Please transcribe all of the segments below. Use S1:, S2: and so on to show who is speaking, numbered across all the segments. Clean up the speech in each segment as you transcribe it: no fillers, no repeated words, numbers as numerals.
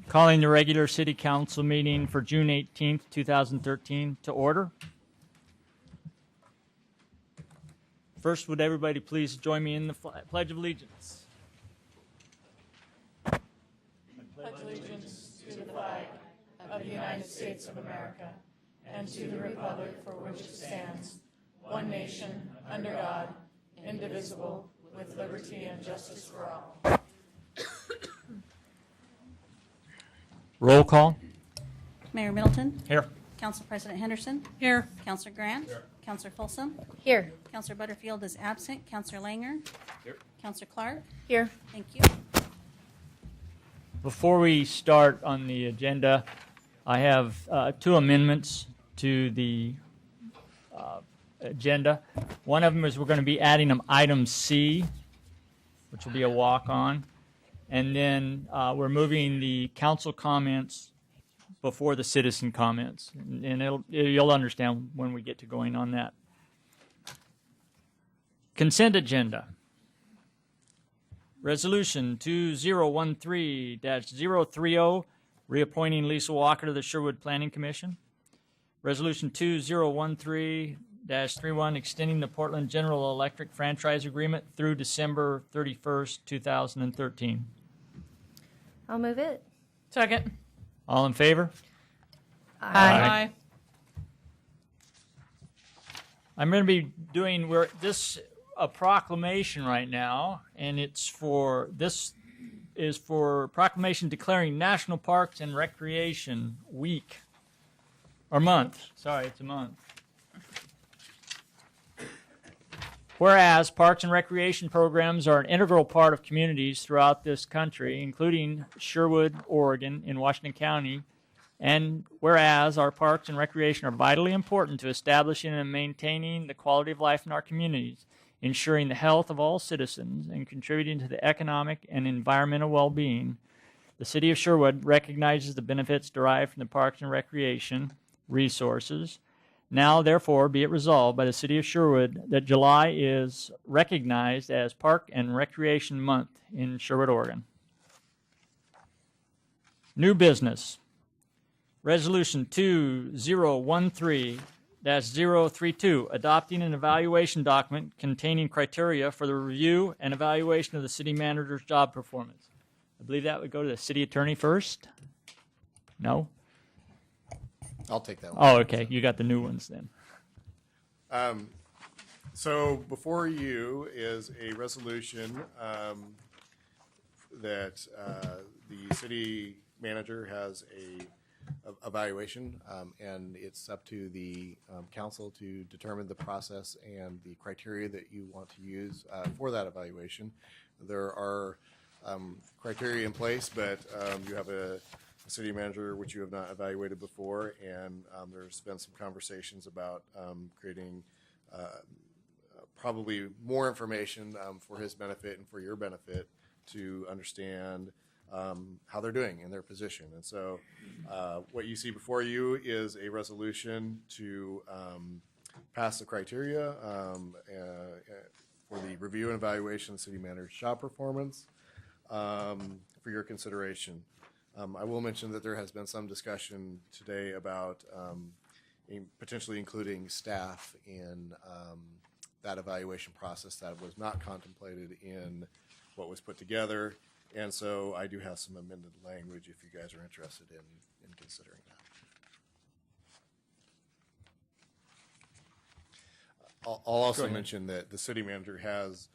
S1: Calling the regular city council meeting for June 18th, 2013 to order. First, would everybody please join me in the Pledge of Allegiance?
S2: Pledge allegiance to the flag of the United States of America and to the republic for which it stands, one nation, under God, indivisible, with liberty and justice for all.
S1: Roll call.
S3: Mayor Middleton.
S1: Here.
S3: Council President Henderson.
S2: Here.
S3: Councilor Grant. Here. Councilor Folsom.
S4: Here.
S3: Councilor Butterfield is absent. Councilor Langer.
S1: Here.
S3: Councilor Clark.
S4: Here.
S3: Thank you.
S1: Before we start on the agenda, I have two amendments to the agenda. One of them is we're going to be adding item C, which will be a walk-on. And then we're moving the council comments before the citizen comments. And you'll understand when we get to going on that. Consent agenda. Resolution 2013-030, reappointing Lisa Walker to the Sherwood Planning Commission. Resolution 2013-31, extending the Portland General Electric franchise agreement through December 31st, 2013.
S4: I'll move it.
S2: Second.
S1: All in favor?
S2: Aye.
S1: I'm going to be doing a proclamation right now, and this is for proclamation declaring National Parks and Recreation Week, or month. Sorry, it's a month. Whereas parks and recreation programs are an integral part of communities throughout this country, including Sherwood, Oregon, in Washington County, and whereas our parks and recreation are vitally important to establishing and maintaining the quality of life in our communities, ensuring the health of all citizens, and contributing to the economic and environmental well-being, the City of Sherwood recognizes the benefits derived from the parks and recreation resources. Now, therefore, be it resolved by the City of Sherwood that July is recognized as Park and Recreation Month in Sherwood, Oregon. New business. Resolution 2013-032, adopting an evaluation document containing criteria for the review and evaluation of the city manager's job performance. I believe that would go to the city attorney first. No?
S5: I'll take that one.
S1: Oh, okay. You got the new ones then.
S5: So before you is a resolution that the city manager has a evaluation, and it's up to the council to determine the process and the criteria that you want to use for that evaluation. There are criteria in place, but you have a city manager which you have not evaluated before, and there's been some conversations about creating probably more information for his benefit and for your benefit to understand how they're doing in their position. And so what you see before you is a resolution to pass the criteria for the review and evaluation of the city manager's job performance for your consideration. I will mention that there has been some discussion today about potentially including staff in that evaluation process that was not contemplated in what was put together. And so I do have some amended language if you guys are interested in considering that. I'll also mention that the city manager has,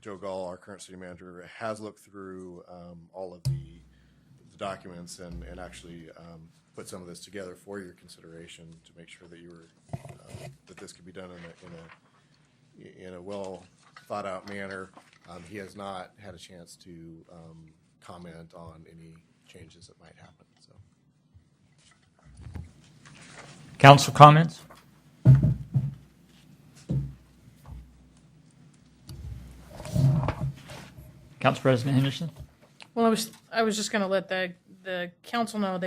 S5: Joe Gall, our current city manager, has looked through all of the documents and actually put some of this together for your consideration to make sure that that this could be done in a well thought out manner. He has not had a chance to comment on any changes that might happen. So,
S1: Council comments? Council President Henderson?
S2: Well, I was just going to let the council know.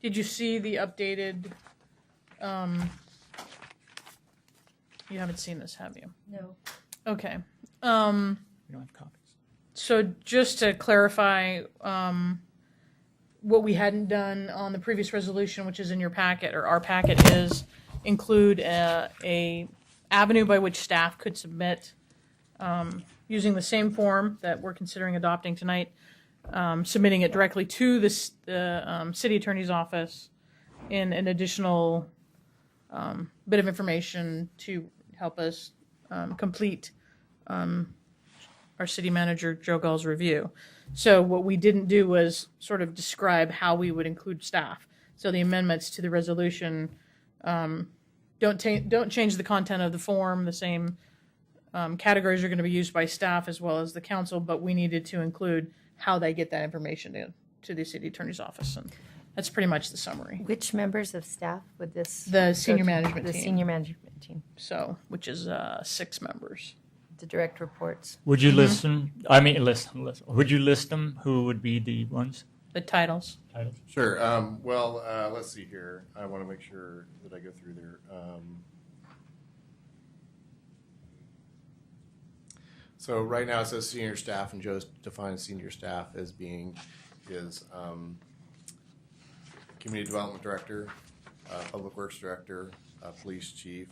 S2: Did you see the updated? You haven't seen this, have you?
S4: No.
S2: Okay.
S1: We don't have copies.
S2: So just to clarify, what we hadn't done on the previous resolution, which is in your packet, or our packet, is include a avenue by which staff could submit, using the same form that we're considering adopting tonight, submitting it directly to the city attorney's office in an additional bit of information to help us complete our city manager, Joe Gall's review. So what we didn't do was sort of describe how we would include staff. So the amendments to the resolution don't change the content of the form. The same categories are going to be used by staff as well as the council, but we needed to include how they get that information to the city attorney's office. And that's pretty much the summary.
S4: Which members of staff would this?
S2: The senior management
S4: The
S2: team.
S4: senior management team.
S2: So, which is 6 members.
S4: The direct reports.
S1: Would you list them? I mean, list. Would you list them? Who would be the ones?
S2: The titles.
S5: Sure. Let's see here. I want to make sure that I go through there. So right now it says senior staff, and Joe's defines senior staff as being his community development director, public works director, police chief,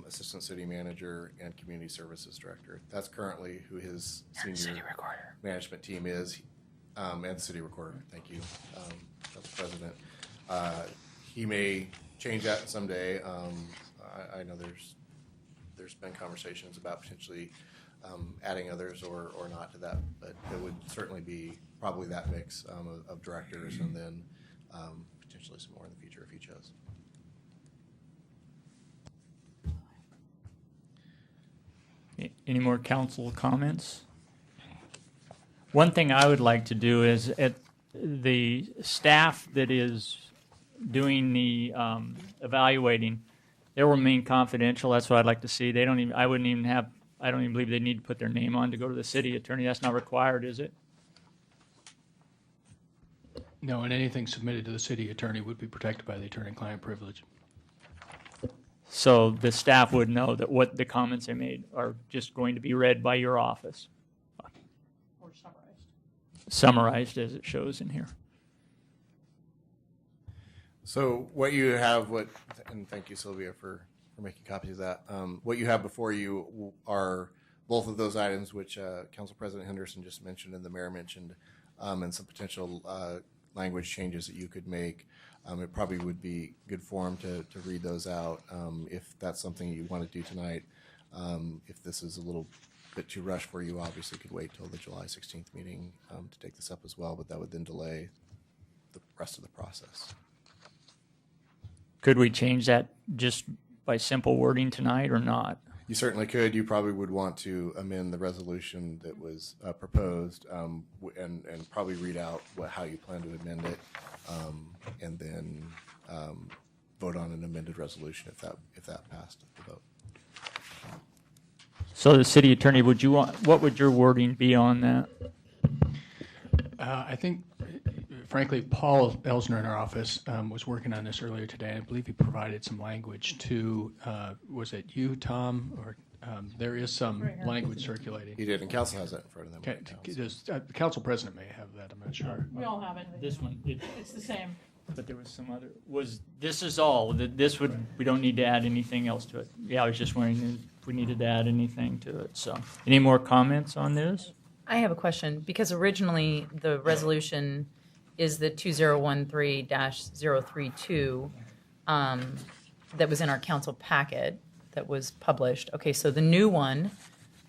S5: assistant city manager, and community services director. That's currently who his senior management team is, and city recorder. Thank you, Council President. He may change that someday. I know there's been conversations about potentially adding others or not to that, but it would certainly be probably that mix of directors, and then potentially some more in the future if he chose.
S1: Any more council comments? One thing I would like to do is at the staff that is doing the evaluating, they will remain confidential. That's what I'd like to see. They don't even. I don't even believe they need to put their name on to go to the city attorney. That's not required, is it?
S6: No, and anything submitted to the city attorney would be protected by the attorney-client privilege.
S1: So the staff would know that what the comments they made are just going to be read by your office.
S2: Or summarized.
S1: Summarized as it shows in here.
S5: So what you have, and thank you, Sylvia, for making copies of that. What you have before you are both of those items, which Council President Henderson just mentioned and the mayor mentioned, and some potential language changes that you could make. It probably would be good form to read those out if that's something you want to do tonight. If this is a little bit too rushed for you, obviously you could wait till the July 16th meeting to take this up as well, but that would then delay the rest of the process.
S1: Could we change that just by simple wording tonight or not?
S5: You certainly could. You probably would want to amend the resolution that was proposed and probably read out how you plan to amend it, and then vote on an amended resolution if that passed the vote.
S1: So the city attorney, what would your wording be on that?
S6: I think, frankly, Paul Elsner in our office was working on this earlier today. I believe he provided some language to, was it you, Tom? Or there is some language circulating.
S5: He did, and council has that in front of them.
S6: Okay,
S5: Right now, so.
S6: the council president may have that, I'm not sure.
S2: We all have it.
S1: This one,
S2: It's the same.
S1: but there was some other. This is all? We don't need to add anything else to it. Yeah, I was just wondering if we needed to add anything to it. So, any more comments on this?
S7: I have a question, because originally the resolution is the 2013-032 that was in our council packet that was published. Okay, so the new one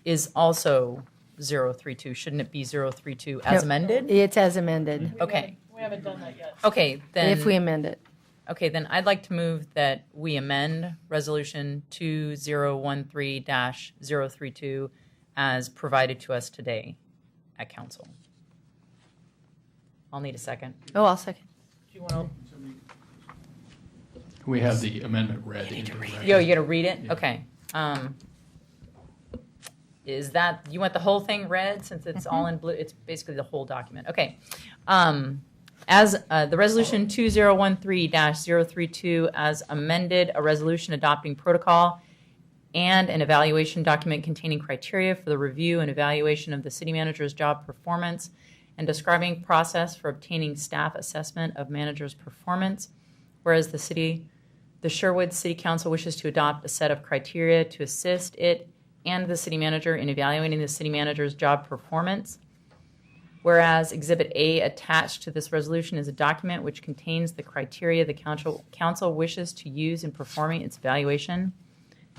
S7: is also 032. Shouldn't it be 032 as
S4: Yep.
S7: amended?
S4: It's as amended,
S7: Okay,
S2: We haven't done that yet.
S7: okay, then.
S4: if we amend it.
S7: Okay, then I'd like to move that we amend Resolution 2013-032 as provided to us today at council. I'll need a second.
S4: Oh, I'll second.
S2: Do you want
S6: We have the amendment read into the record.
S7: Yo, you gotta read it?
S6: Yeah.
S7: Okay. Is that, you want the whole thing read since it's all in blue? It's basically the whole document. Okay. As the resolution 2013-032 as amended, a resolution adopting protocol and an evaluation document containing criteria for the review and evaluation of the city manager's job performance and describing process for obtaining staff assessment of manager's performance. Whereas the Sherwood City Council wishes to adopt a set of criteria to assist it and the city manager in evaluating the city manager's job performance. Whereas Exhibit A attached to this resolution is a document which contains the criteria the council wishes to use in performing its evaluation.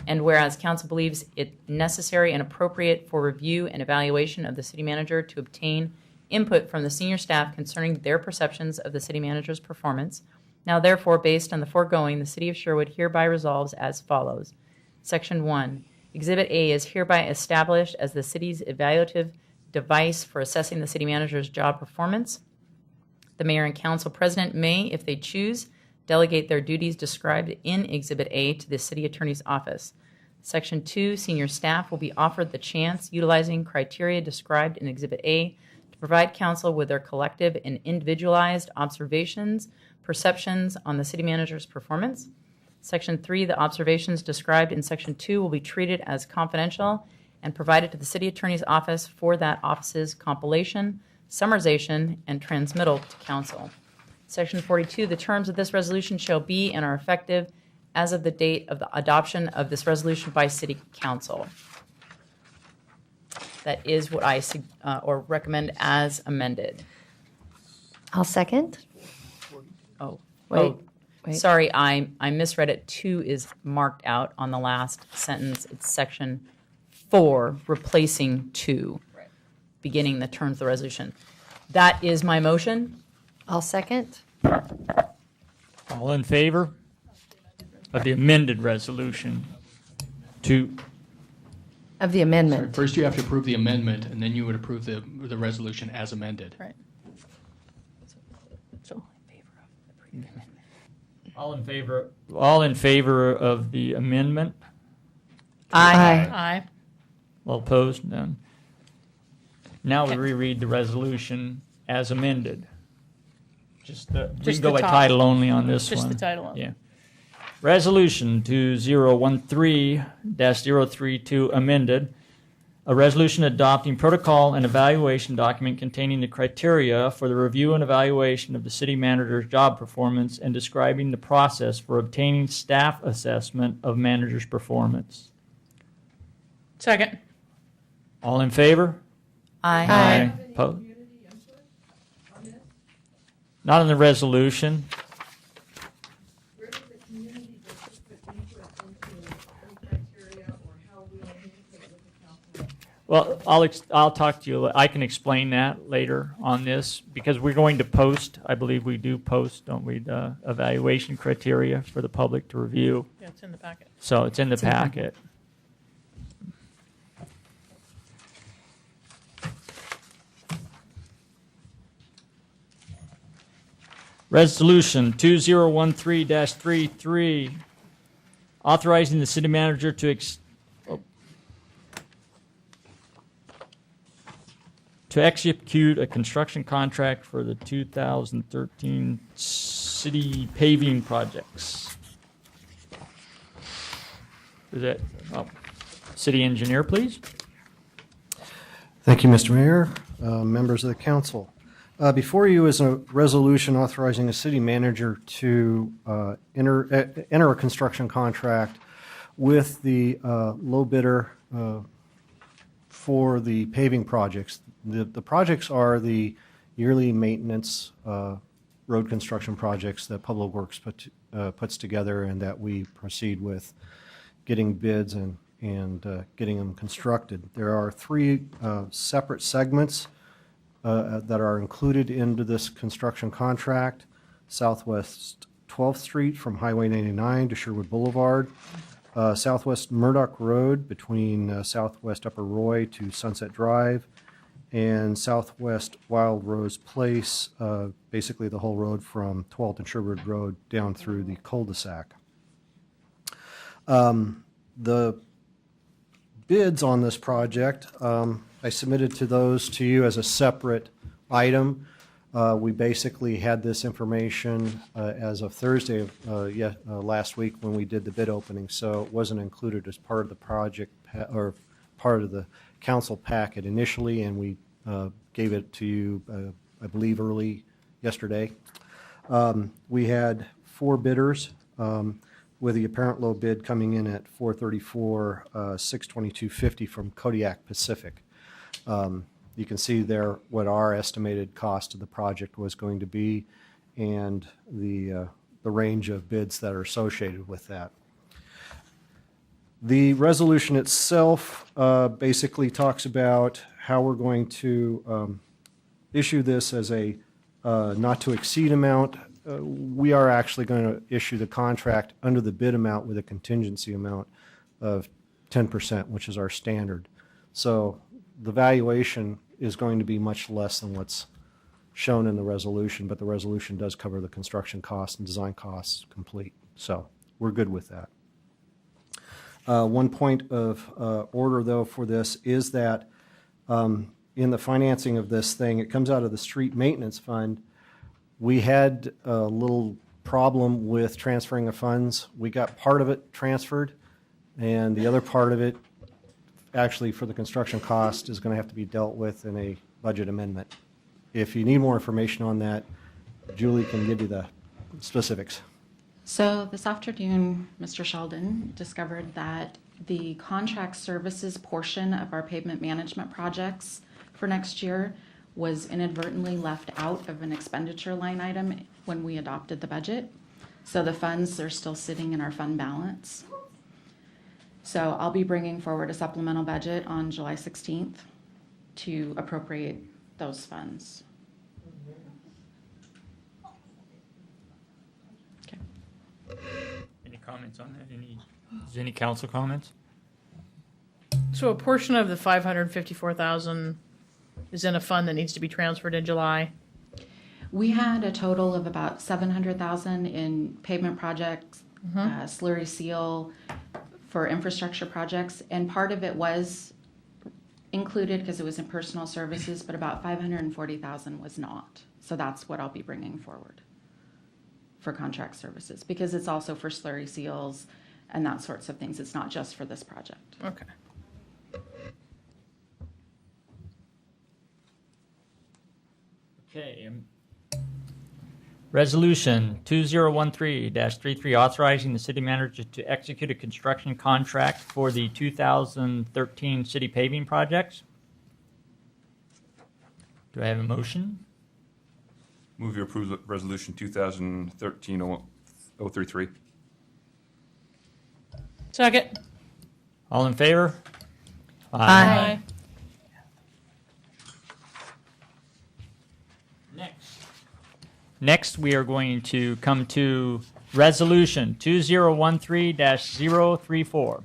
S7: And whereas council believes it necessary and appropriate for review and evaluation of the city manager to obtain input from the senior staff concerning their perceptions of the city manager's performance. Now, therefore, based on the foregoing, the city of Sherwood hereby resolves as follows. Section 1. Exhibit A is hereby established as the city's evaluative device for assessing the city manager's job performance. The mayor and council president may, if they choose, delegate their duties described in Exhibit A to the city attorney's office. Section 2, senior staff will be offered the chance, utilizing criteria described in Exhibit A, to provide council with their collective and individualized observations, perceptions on the city manager's performance. Section 3, the observations described in Section 2 will be treated as confidential and provided to the city attorney's office for that office's compilation, summarization, and transmittal to council. Section 42, the terms of this resolution shall be and are effective as of the date of the adoption of this resolution by city council. That is what I recommend as amended.
S4: I'll second.
S7: Oh,
S4: Wait.
S7: sorry, I misread it. 2 is marked out on the last sentence. It's section 4, replacing 2, beginning the terms of the resolution. That is my motion.
S4: I'll second.
S1: All in favor of the amended resolution to,
S4: Of the amendment.
S6: First, you have to approve the amendment, and then you would approve the resolution as amended.
S7: Right. So,
S1: all in favor of the amendment?
S4: Aye.
S2: Aye.
S1: All opposed? None. Now we reread the resolution as amended. We can go
S2: the
S1: by
S2: top.
S1: title only on this one.
S2: Just the title only.
S1: Yeah. Resolution 2013-032 amended. A resolution adopting protocol and evaluation document containing the criteria for the review and evaluation of the city manager's job performance and describing the process for obtaining staff assessment of manager's performance.
S2: Second.
S1: All in favor?
S7: Aye.
S1: Opposed? Not on the resolution. Well, I'll talk to you. I can explain that later on this because we're going to post. I believe we do post, don't we? The evaluation criteria for the public to review.
S2: Yeah, it's in the packet.
S1: So it's in the packet. Resolution 2013-33, authorizing the city manager to execute a construction contract for the 2013 city paving projects. Is that city engineer, please?
S8: Thank you, Mr. Mayor, members of the council. Before you is a resolution authorizing a city manager to enter a construction contract with the low bidder for the paving projects. The projects are the yearly maintenance road construction projects that Public Works puts together and that we proceed with getting bids and getting them constructed. There are 3 separate segments that are included into this construction contract. Southwest 12th Street from Highway 99 to Sherwood Boulevard. Southwest Murdoch Road between Southwest Upper Roy to Sunset Drive. And Southwest Wild Rose Place, basically the whole road from 12th and Sherwood Road down through the cul-de-sac. The bids on this project, I submitted to you as a separate item. We basically had this information as of Thursday of last week when we did the bid opening, so it wasn't included as part of the project or part of the council packet initially, and we gave it to you, I believe, early yesterday. We had 4 bidders, with the apparent low bid coming in at $434, $622.50 from Kodiak Pacific. You can see there what our estimated cost of the project was going to be and the range of bids that are associated with that. The resolution itself basically talks about how we're going to issue this as a not to exceed amount. We are actually going to issue the contract under the bid amount with a contingency amount of 10%, which is our standard. So the valuation is going to be much less than what's shown in the resolution, but the resolution does cover the construction costs and design costs complete. So we're good with that. One point of order, though, for this is that in the financing of this thing, it comes out of the street maintenance fund. We had a little problem with transferring of funds. We got part of it transferred, and the other part of it, actually for the construction cost, is going to have to be dealt with in a budget amendment. If you need more information on that, Julie can give you the specifics.
S9: So this afternoon, Mr. Sheldon discovered that the contract services portion of our pavement management projects for next year was inadvertently left out of an expenditure line item when we adopted the budget. So the funds are still sitting in our fund balance. So I'll be bringing forward a supplemental budget on July 16th to appropriate those funds. Okay.
S1: Any comments on that? Any council comments?
S2: So a portion of the $554,000 is in a fund that needs to be transferred in July.
S9: We had a total of about $700,000 in pavement projects, slurry seal for infrastructure projects, and part of it was included because it was in personal services, but about $540,000 was not. So that's what I'll be bringing forward for contract services, because it's also for slurry seals and that sorts of things. It's not just for this project.
S2: Okay.
S1: Okay. Resolution 2013-33 authorizing the city manager to execute a construction contract for the 2013 city paving projects. Do I have a motion?
S10: Move to approve resolution 2013-033.
S2: Second.
S1: All in favor?
S4: Aye.
S1: Next, we are going to come to Resolution 2013-034.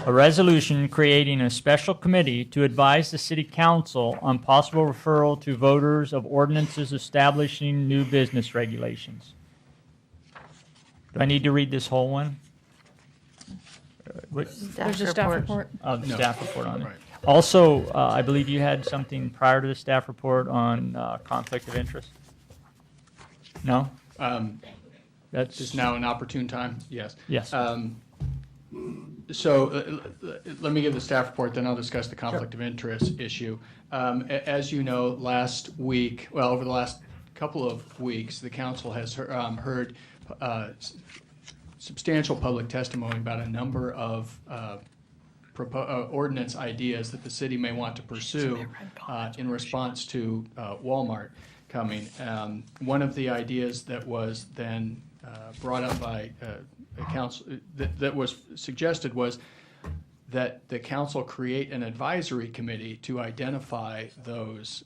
S1: A resolution creating a special committee to advise the City Council on possible referral to voters of ordinances establishing new business regulations. Do I need to read this whole one?
S2: There's a staff report.
S1: Oh, the staff report on it.
S6: Right.
S1: Also, I believe you had something prior to the staff report on conflict of interest? No? That's
S6: Is now an opportune time? Yes.
S1: Yes.
S6: So let me give the staff report, then I'll discuss the conflict of interest issue. As you know, last week, well, over the last couple of weeks, the council has heard substantial public testimony about a number of ordinance ideas that the city may want to pursue in response to Walmart coming. One of the ideas that was then brought up by the council, that was suggested, was that the council create an advisory committee to identify those,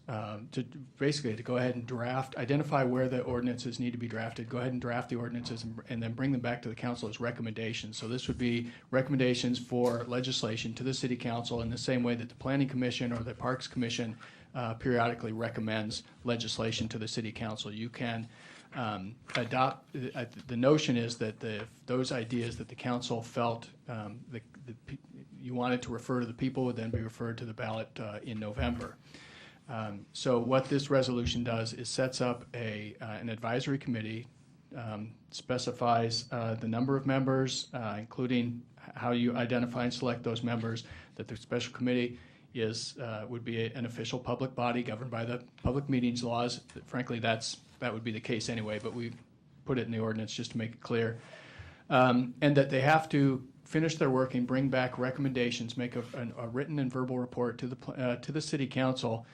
S6: to basically to go ahead and identify where the ordinances need to be drafted, go ahead and draft the ordinances and then bring them back to the council as recommendations. So this would be recommendations for legislation to the city council in the same way that the Planning Commission or the Parks Commission periodically recommends legislation to the city council. You can adopt, the notion is that those ideas that the council felt you wanted to refer to the people would then be referred to the ballot in November. So what this resolution does is sets up an advisory committee, specifies the number of members, including how you identify and select those members, that the special committee would be an official public body governed by the public meetings laws. Frankly, that would be the case anyway, but we put it in the ordinance just to make it clear. And that they have to finish their work and bring back recommendations, make a written and verbal report to the city council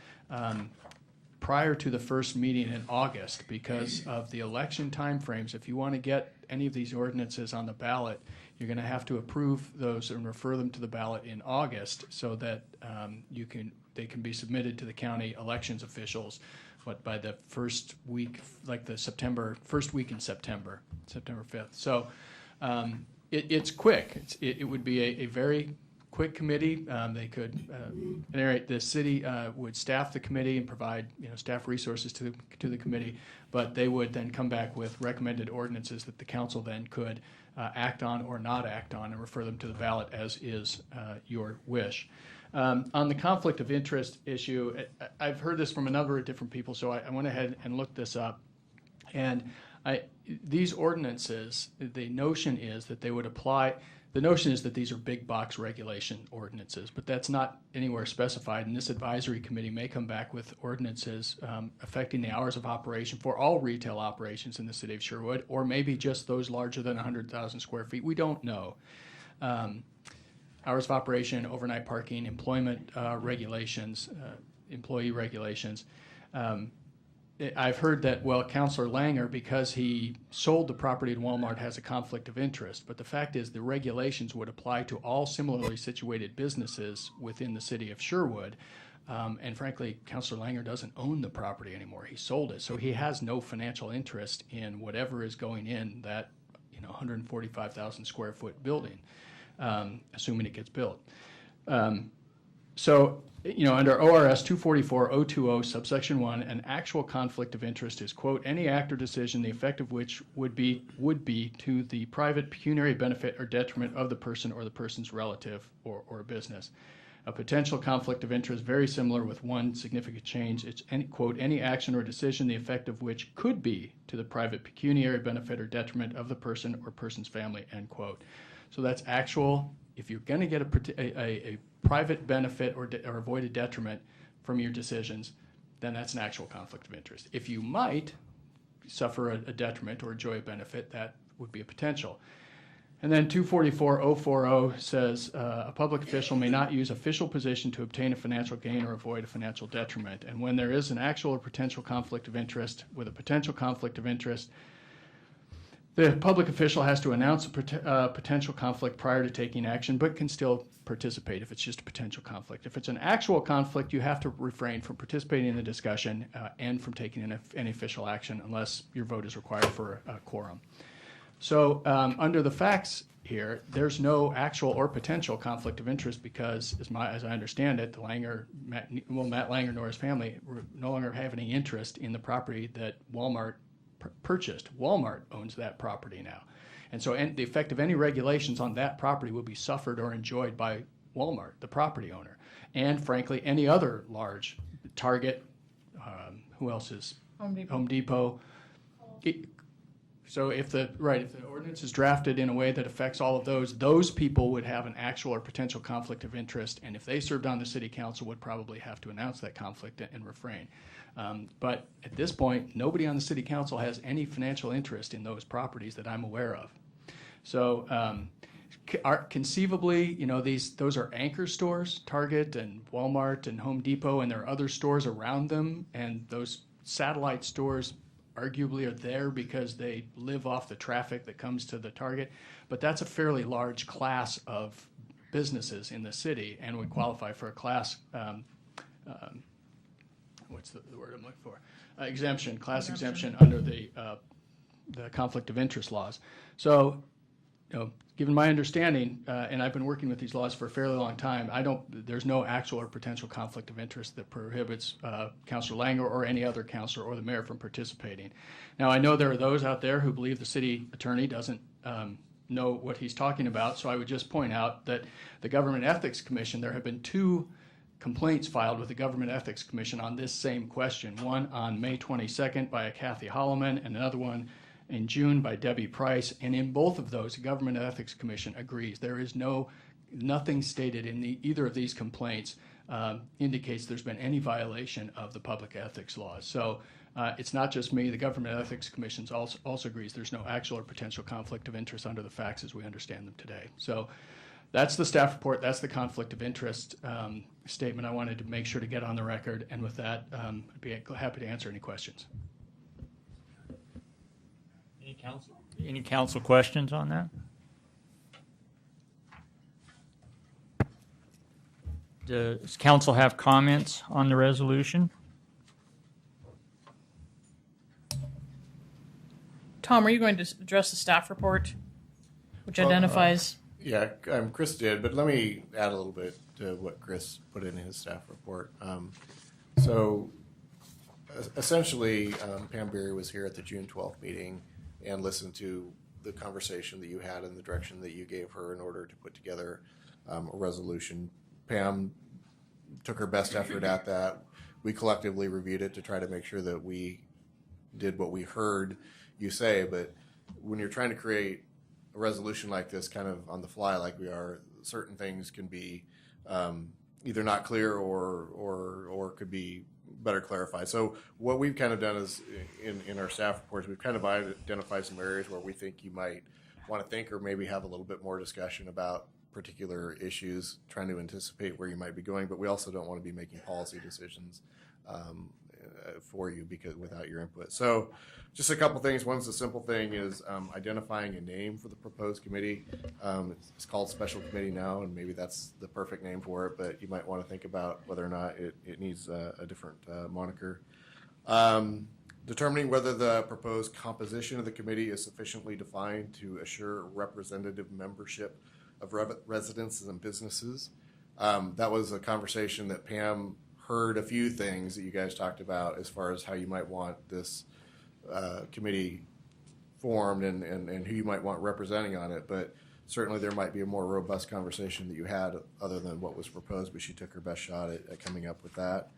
S6: prior to the first meeting in August because of the election timeframes. If you want to get any of these ordinances on the ballot, you're going to have to approve those and refer them to the ballot in August so that they can be submitted to the county elections officials by the first week, like the first week in September 5th. So it's quick. It would be a very quick committee. They could, the city would staff the committee and provide staff resources to the committee, but they would then come back with recommended ordinances that the council then could act on or not act on and refer them to the ballot as is your wish. On the conflict of interest issue, I've heard this from a number of different people, so I went ahead and looked this up. And these ordinances, the notion is that they would apply. The notion is that these are big box regulation ordinances, but that's not anywhere specified. And this advisory committee may come back with ordinances affecting the hours of operation for all retail operations in the city of Sherwood, or maybe just those larger than 100,000 square feet. We don't know. Hours of operation, overnight parking, employment regulations, employee regulations. I've heard that, Councilor Langer, because he sold the property at Walmart, has a conflict of interest. But the fact is the regulations would apply to all similarly situated businesses within the city of Sherwood. And frankly, Councilor Langer doesn't own the property anymore. He sold it. So he has no financial interest in whatever is going in that 145,000 square foot building, assuming it gets built. Under ORS 244-020 subsection 1, an actual conflict of interest is, quote, any act or decision the effect of which would be to the private pecuniary benefit or detriment of the person or the person's relative or business. A potential conflict of interest very similar with one significant change. It's, quote, any action or decision the effect of which could be to the private pecuniary benefit or detriment of the person or person's family, end quote. So that's actual. If you're going to get a private benefit or avoided detriment from your decisions, then that's an actual conflict of interest. If you might suffer a detriment or enjoy a benefit, that would be a potential. And then 244-040 says a public official may not use official position to obtain a financial gain or avoid a financial detriment. And when there is an actual or potential conflict of interest with a potential conflict of interest, the public official has to announce a potential conflict prior to taking action, but can still participate if it's just a potential conflict. If it's an actual conflict, you have to refrain from participating in the discussion and from taking any official action unless your vote is required for a quorum. So under the facts here, there's no actual or potential conflict of interest because, as I understand it, Matt Langer nor his family no longer have any interest in the property that Walmart purchased. Walmart owns that property now. And so the effect of any regulations on that property will be suffered or enjoyed by Walmart, the property owner. And frankly, any other large Target, who else is? Home Depot. So if the ordinance is drafted in a way that affects all of those people would have an actual or potential conflict of interest, and if they served on the city council would probably have to announce that conflict and refrain. But at this point, nobody on the city council has any financial interest in those properties that I'm aware of. So conceivably, those are anchor stores, Target and Walmart and Home Depot, and there are other stores around them, and those satellite stores arguably are there because they live off the traffic that comes to the Target. But that's a fairly large class of businesses in the city and would qualify for a class, what's the word I'm looking for? Class exemption under the conflict of interest laws. So, given my understanding, and I've been working with these laws for a fairly long time, there's no actual or potential conflict of interest that prohibits Councilor Langer or any other councilor or the mayor from participating. Now, I know there are those out there who believe the city attorney doesn't know what he's talking about, so I would just point out that the Government Ethics Commission, there have been two complaints filed with the Government Ethics Commission on this same question, one on May 22nd by a Kathy Holloman and another one in June by Debbie Price. And in both of those, the Government Ethics Commission agrees. There is nothing stated in either of these complaints indicates there's been any violation of the public ethics laws. So it's not just me. The Government Ethics Commission also agrees there's no actual or potential conflict of interest under the facts as we understand them today. So that's the staff report. That's the conflict of interest statement I wanted to make sure to get on the record. And with that, I'd be happy to answer any questions.
S1: Any council questions on that? Does council have comments on the resolution?
S2: Tom, are you going to address the staff report, which identifies?
S5: Yeah, Chris did, but let me add a little bit to what Chris put in his staff report. So essentially, Pam Beery was here at the June 12th meeting and listened to the conversation that you had and the direction that you gave her in order to put together a resolution. Pam took her best effort at that. We collectively reviewed it to try to make sure that we did what we heard you say, but when you're trying to create a resolution like this kind of on the fly like we are, certain things can be either not clear or could be better clarified. So what we've kind of done is in our staff reports, we've kind of identified some areas where we think you might want to think or maybe have a little bit more discussion about particular issues, trying to anticipate where you might be going, but we also don't want to be making policy decisions for you because without your input. So just a couple things. One's the simple thing is identifying a name for the proposed committee. It's called Special Committee now, and maybe that's the perfect name for it, but you might want to think about whether or not it needs a different moniker. Determining whether the proposed composition of the committee is sufficiently defined to assure representative membership of residences and businesses. That was a conversation that Pam heard a few things that you guys talked about as far as how you might want this committee formed and who you might want representing on it. But certainly there might be a more robust conversation that you had other than what was proposed, but she took her best shot at coming up with that.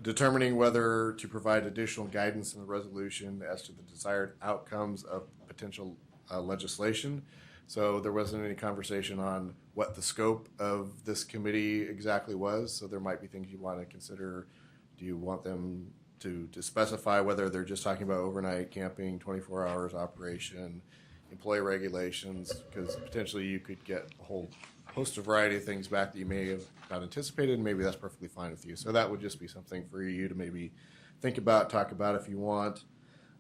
S5: Determining whether to provide additional guidance in the resolution as to the desired outcomes of potential legislation. So there wasn't any conversation on what the scope of this committee exactly was. So there might be things you want to consider. Do you want them to specify whether they're just talking about overnight camping, 24 hours operation, employee regulations, because potentially you could get a whole host of variety of things back that you may have not anticipated, and maybe that's perfectly fine with you. So that would just be something for you to maybe think about, talk about if you want.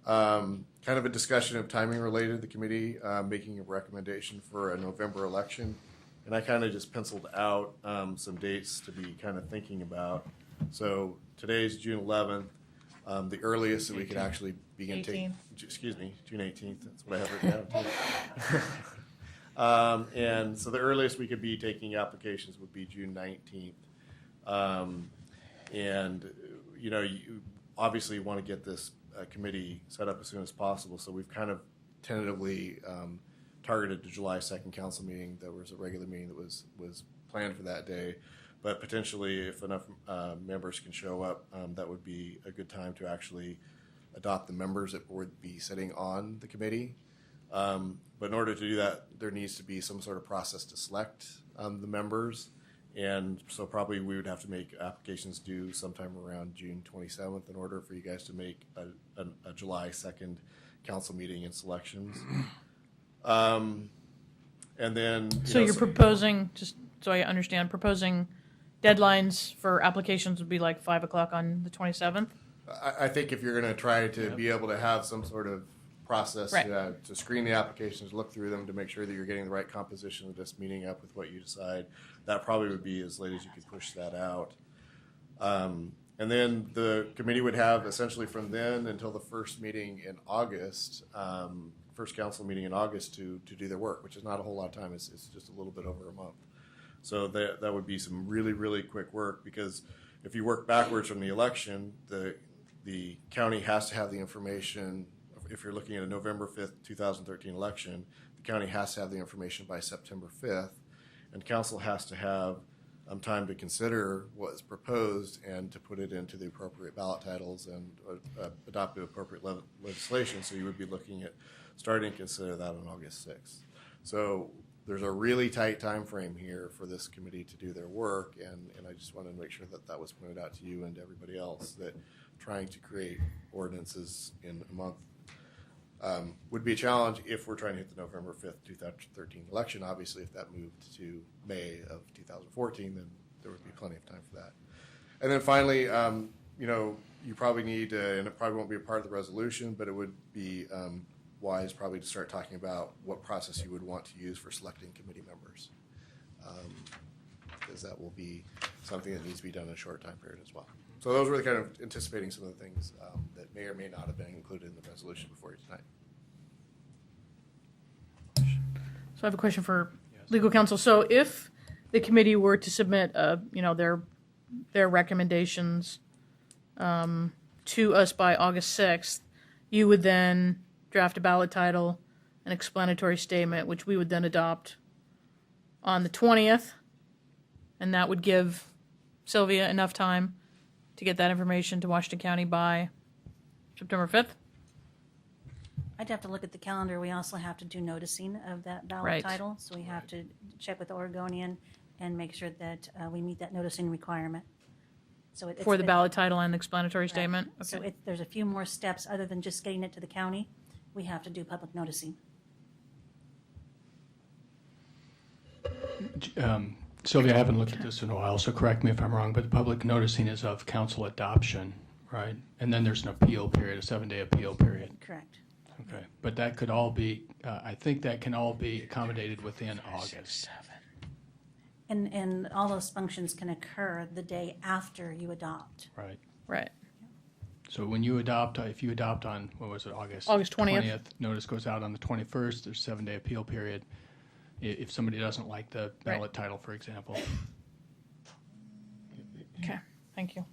S5: Kind of a discussion of timing related to the committee, making a recommendation for a November election. And I kind of just penciled out some dates to be kind of thinking about. So today's June 11th. The earliest that we could actually begin taking, excuse me, June 18th. That's what I have written down. And so the earliest we could be taking applications would be June 19th. And, you know, you obviously want to get this committee set up as soon as possible. So we've kind of tentatively targeted the July 2nd council meeting. There was a regular meeting that was planned for that day. But potentially, if enough members can show up, that would be a good time to actually adopt the members that would be sitting on the committee. But in order to do that, there needs to be some sort of process to select the members. And so probably we would have to make applications due sometime around June 27th in order for you guys to make a July 2nd council meeting and selections. And then...
S2: So you're proposing, just so I understand, proposing deadlines for applications would be like 5 o'clock on the 27th?
S5: I think if you're going to try to be able to have some sort of process
S2: Right.
S5: To screen the applications, look through them to make sure that you're getting the right composition of just meeting up with what you decide, that probably would be as late as you could push that out. And then the committee would have essentially from then until the first meeting in August, first council meeting in August to do their work, which is not a whole lot of time. It's just a little bit over a month. So that would be some really, really quick work, because if you work backwards from the election, the county has to have the information. If you're looking at a November 5th, 2013 election, the county has to have the information by September 5th, and council has to have time to consider what's proposed and to put it into the appropriate ballot titles and adopt the appropriate legislation. So you would be looking at starting to consider that on August 6th. So there's a really tight time frame here for this committee to do their work, and I just wanted to make sure that that was pointed out to you and to everybody else, that trying to create ordinances in a month would be a challenge if we're trying to hit the November 5th, 2013 election. Obviously, if that moved to May of 2014, then there would be plenty of time for that. And then finally, you probably need to, and it probably won't be a part of the resolution, but it would be wise probably to start talking about what process you would want to use for selecting committee members, because that will be something that needs to be done in a short time period as well. So those were kind of anticipating some of the things that may or may not have been included in the resolution before you tonight.
S2: So I have a question for legal counsel. So if the committee were to submit, their recommendations to us by August 6th, you would then draft a ballot title, an explanatory statement, which we would then adopt on the 20th, and that would give Sylvia enough time to get that information to Washington County by September 5th?
S3: I'd have to look at the calendar. We also have to do noticing of that ballot
S2: Right.
S3: title, so we have to check with the Oregonian and make sure that we meet that noticing requirement. So
S2: For the ballot title and the explanatory
S3: right.
S2: statement?
S3: So
S2: Okay.
S3: there's a few more steps other than just getting it to the county. We have to do public noticing.
S6: Sylvia, I haven't looked at this in a while, so correct me if I'm wrong, but the public noticing is of council adoption, right? And then there's an appeal period, a 7-day appeal period.
S3: Correct.
S6: Okay, but that could all be, I think that can all be accommodated within August.
S3: And all those functions can occur the day after you adopt.
S6: Right.
S2: Right.
S6: So when you adopt, if you adopt on, what was it, August?
S2: August 20th.
S6: Notice goes out on the 21st, there's a 7-day appeal period. If somebody doesn't like the ballot title, for example.
S2: Okay, thank you.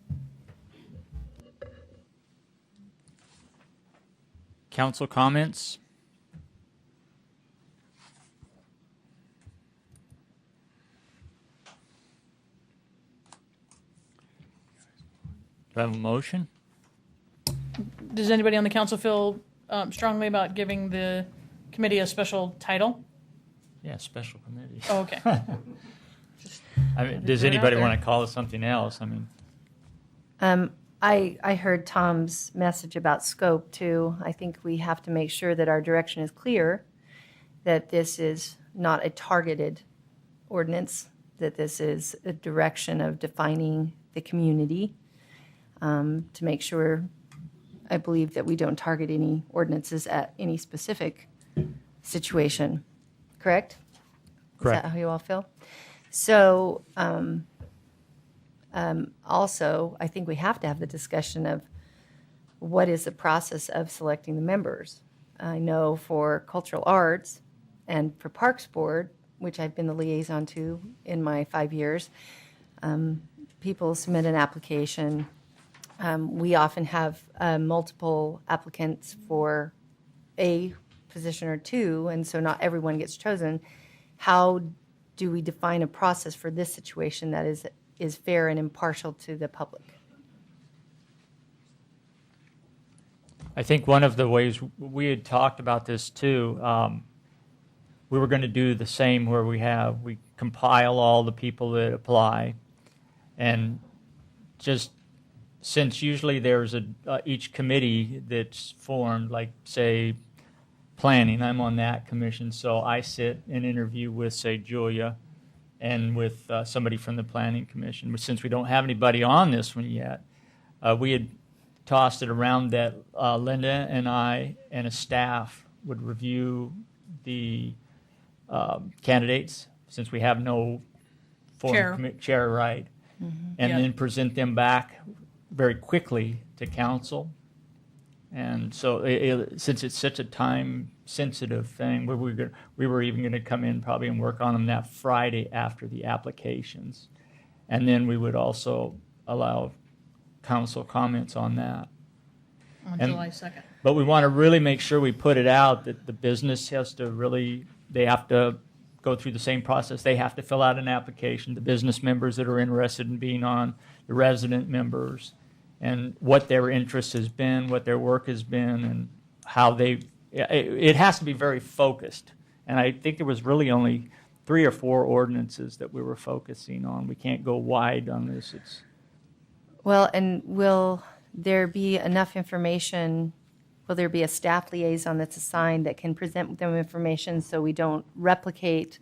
S1: Council comments? Do I have a motion?
S2: Does anybody on the council feel strongly about giving the committee a special title?
S1: Yeah, special committee.
S2: Oh, okay.
S1: I mean, does
S2: throw it out
S1: anybody
S2: there.
S1: want to call it something else? I mean,
S4: I heard Tom's message about scope too. I think we have to make sure that our direction is clear, that this is not a targeted ordinance, that this is a direction of defining the community, to make sure, I believe, that we don't target any ordinances at any specific situation. Correct?
S1: Correct.
S4: Is that how you all feel? So, also, I think we have to have the discussion of what is the process of selecting the members. I know for cultural arts and for Parks Board, which I've been the liaison to in my 5 years, people submit an application. We often have multiple applicants for a position or two, and so not everyone gets chosen. How do we define a process for this situation that is fair and impartial to the public?
S1: I think one of the ways we had talked about this too, we were going to do the same where we compile all the people that apply, and just since usually there's each committee that's formed, like say planning, I'm on that commission, so I sit and interview with say Julia and with somebody from the planning commission. But since we don't have anybody on this one yet, we had tossed it around that Linda and I and a staff would review the candidates, since we have no chair, right, and
S2: Yeah.
S1: then present them back very quickly to council. And so since it's such a time-sensitive thing, we were even going to come in probably and work on them that Friday after the applications. And then we would also allow council comments on that.
S2: On
S1: And-
S2: July 2nd.
S1: But we want to really make sure we put it out that the business has to really, they have to go through the same process. They have to fill out an application, the business members that are interested in being on, the resident members, and what their interest has been, what their work has been, and how they, it has to be very focused. And I think there was really only 3 or 4 ordinances that we were focusing on. We can't go wide on this.
S4: Well, and will there be enough information? Will there be a staff liaison that's assigned that can present them information so we don't replicate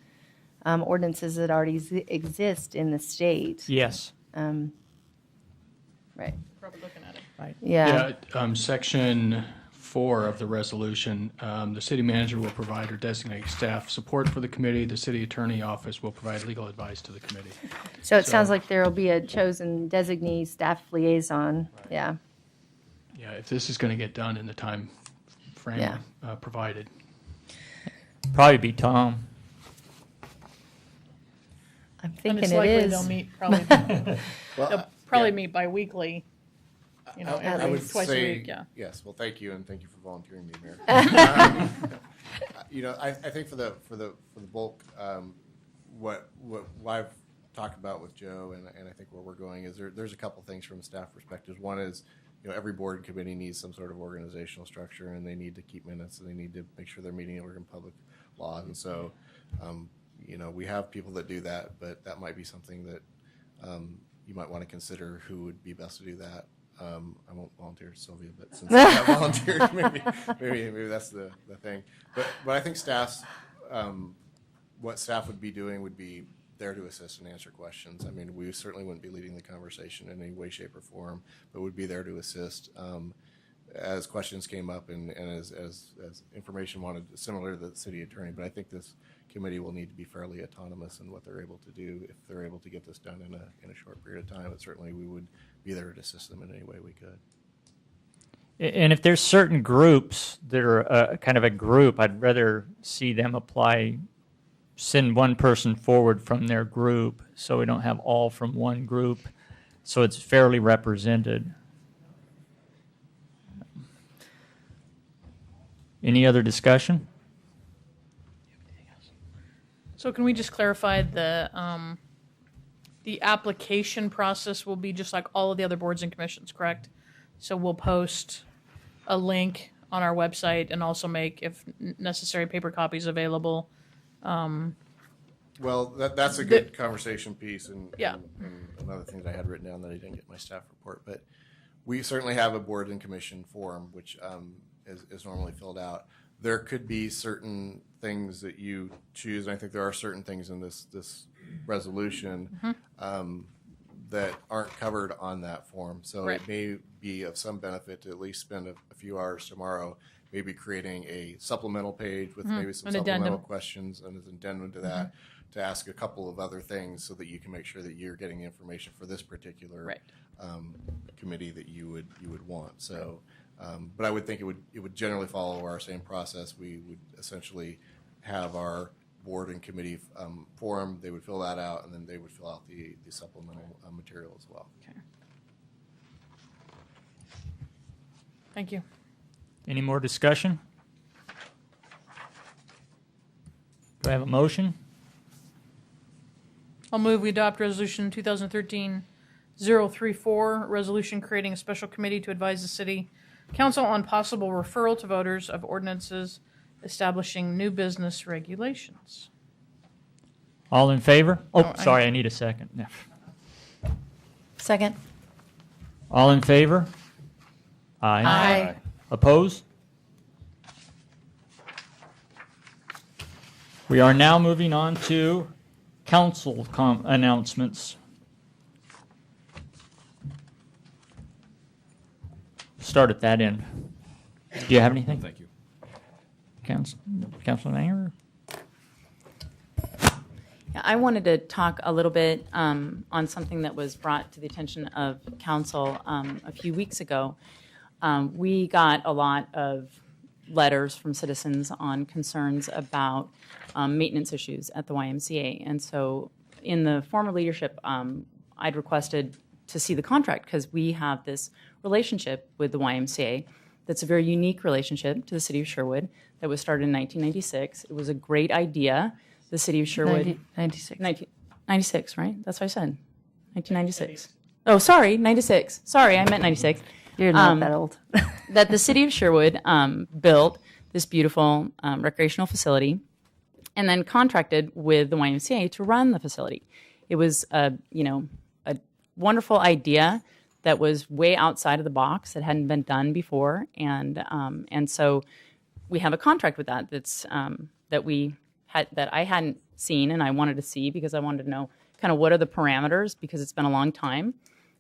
S4: ordinances that already exist in the state?
S1: Yes.
S4: Right.
S2: Probably looking at it.
S1: Right.
S4: Yeah.
S6: Section 4 of the resolution, the city manager will provide or designate staff support for the committee. The city attorney office will provide legal advice to the committee.
S4: So it sounds like there will be a chosen designee staff liaison. Yeah.
S6: Yeah, if this is going to get done in the time frame
S4: Yeah.
S6: Provided.
S1: Probably be Tom.
S4: I'm
S2: And
S4: thinking
S2: it's
S4: it
S2: likely
S4: is.
S2: they'll meet probably,
S5: Well,
S2: they'll probably meet bi-weekly, you know,
S5: I
S2: every
S5: would
S2: twice
S5: say,
S2: a week, yeah.
S5: Yes, well, thank you, and thank you for volunteering me, Mayor. You know, I think for the bulk, what I've talked about with Joe, and I think where we're going is there's a couple things from a staff perspective. One is, you know, every board and committee needs some sort of organizational structure, and they need to keep minutes, and they need to make sure they're meeting Oregon public law. And so, you know, we have people that do that, but that might be something that you might want to consider who would be best to do that. I won't volunteer, Sylvia, but since I have volunteered, maybe that's the thing. But I think staff's what staff would be doing would be there to assist and answer questions. I mean, we certainly wouldn't be leading the conversation in any way, shape, or form, but would be there to assist as questions came up and as information wanted, similar to the city attorney. But I think this committee will need to be fairly autonomous in what they're able to do if they're able to get this done in a short period of time. But certainly we would be there to assist them in any way we could.
S1: And if there's certain groups that are kind of a group, I'd rather see them apply, send one person forward from their group so we don't have all from one group, so it's fairly represented. Any other discussion?
S2: So can we just clarify the application process will be just like all of the other boards and commissions, correct? So we'll post a link on our website and also make, if necessary, paper copies available.
S5: Well, that's a good conversation piece, and
S2: Yeah.
S5: and other things I had written down that I didn't get in my staff report. But we certainly have a board and commission form, which is normally filled out. There could be certain things that you choose, and I think there are certain things in this resolution that aren't covered on that form. So
S2: Right.
S5: it may be of some benefit to at least spend a few hours tomorrow maybe creating a supplemental page with maybe some
S2: An
S5: supplemental
S2: addendum.
S5: questions and an addendum to that, to ask a couple of other things so that you can make sure that you're getting the information for this particular
S2: Right.
S5: committee that you would want. So, but I would think it would generally follow our same process. We would essentially have our board and committee form. They would fill that out, and then they would fill out the supplemental material as well.
S2: Okay. Thank you.
S1: Any more discussion? Do I have a motion?
S2: I'll move we adopt Resolution 2013-034, resolution creating a special committee to advise the city council on possible referral to voters of ordinances establishing new business regulations.
S1: All in favor? Oh,
S2: Oh,
S1: sorry, I need a second. Yeah.
S3: Second.
S1: All in favor? Aye.
S3: Aye.
S1: Opposed? We are now moving on to council announcements. Start at that end. Do you have anything?
S10: Thank you.
S1: Councilman Anger?
S7: Yeah, I wanted to talk a little bit on something that was brought to the attention of council a few weeks ago. We got a lot of letters from citizens on concerns about maintenance issues at the YMCA. And so in the former leadership, I'd requested to see the contract because we have this relationship with the YMCA that's a very unique relationship to the city of Sherwood that was started in 1996. It was a great idea the city of Sherwood.
S11: 96.
S7: 1996, right? That's what I said. 1996. Oh, sorry, 96. Sorry, I meant 96.
S11: You're not that old.
S7: That the city of Sherwood built this beautiful recreational facility and then contracted with the YMCA to run the facility. It was a wonderful idea that was way outside of the box that hadn't been done before, and so we have a contract with that that I hadn't seen and I wanted to see because I wanted to know kind of what are the parameters, because it's been a long time.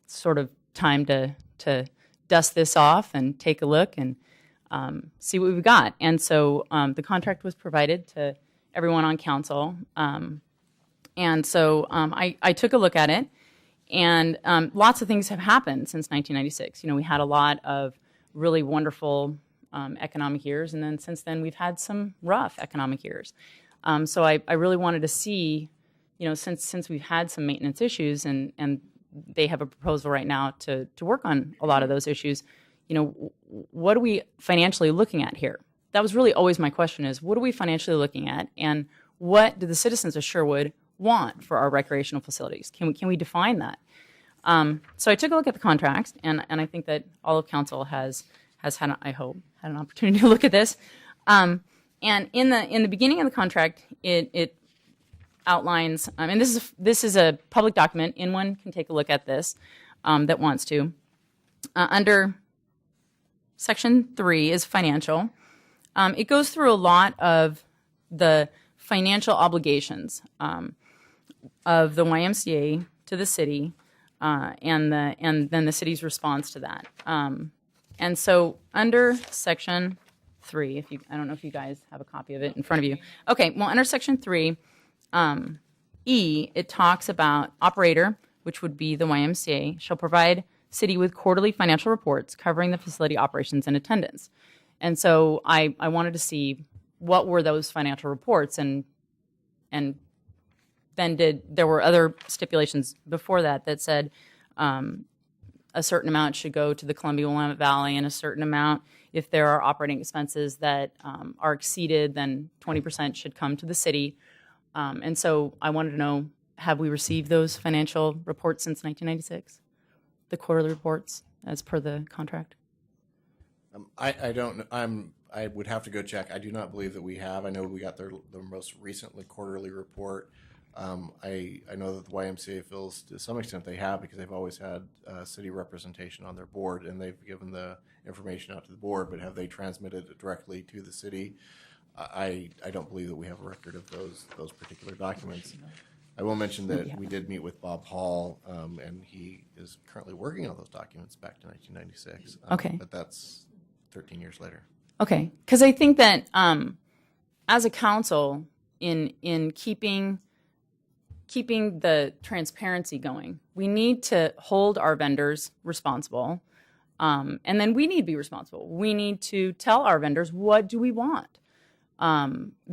S7: It's sort of time to dust this off and take a look and see what we've got. And so the contract was provided to everyone on council. And so I took a look at it, and lots of things have happened since 1996. We had a lot of really wonderful economic years, and then since then we've had some rough economic years. So I really wanted to see, since we've had some maintenance issues, and they have a proposal right now to work on a lot of those issues, what are we financially looking at here? That was really always my question, is what are we financially looking at, and what do the citizens of Sherwood want for our recreational facilities? Can we define that? So I took a look at the contracts, and I think that all of council has had, I hope, had an opportunity to look at this. And in the beginning of the contract, it outlines, and this is a public document. Anyone can take a look at this that wants to. Under Section 3 is financial. It goes through a lot of the financial obligations of the YMCA to the city, and then the city's response to that. And so under Section 3, I don't know if you guys have a copy of it in front of you. Okay, well, under Section 3, E, it talks about operator, which would be the YMCA, shall provide city with quarterly financial reports covering the facility operations and attendance. And so I wanted to see what were those financial reports, and then there were other stipulations before that said a certain amount should go to the Columbia Willamette Valley, and a certain amount, if there are operating expenses that are exceeded, then 20% should come to the city. And so I wanted to know, have we received those financial reports since 1996? The quarterly reports as per the contract?
S5: I don't. I would have to go check. I do not believe that we have. I know we got the most recently quarterly report. I know that the YMCA feels to some extent they have, because they've always had city representation on their board, and they've given the information out to the board. But have they transmitted it directly to the city? I don't believe that we have a record of those particular documents. I will mention that we did meet with Bob Hall, and he is currently working on those documents back to 1996.
S7: Okay.
S5: But that's 13 years later.
S7: Okay, because I think that as a council, in keeping the transparency going, we need to hold our vendors responsible, and then we need to be responsible. We need to tell our vendors, what do we want?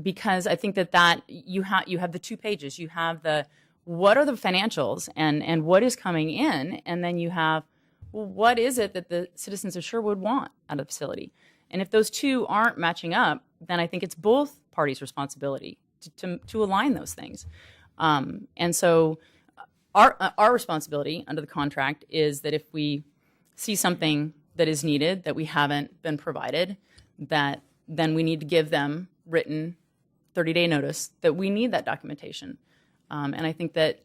S7: Because I think that you have the 2 pages. You have what are the financials and what is coming in, and then you have, well, what is it that the citizens of Sherwood want out of the facility? And if those two aren't matching up, then I think it's both parties' responsibility to align those things. And so our responsibility under the contract is that if we see something that is needed that we haven't been provided, that then we need to give them written 30-day notice that we need that documentation. And I think that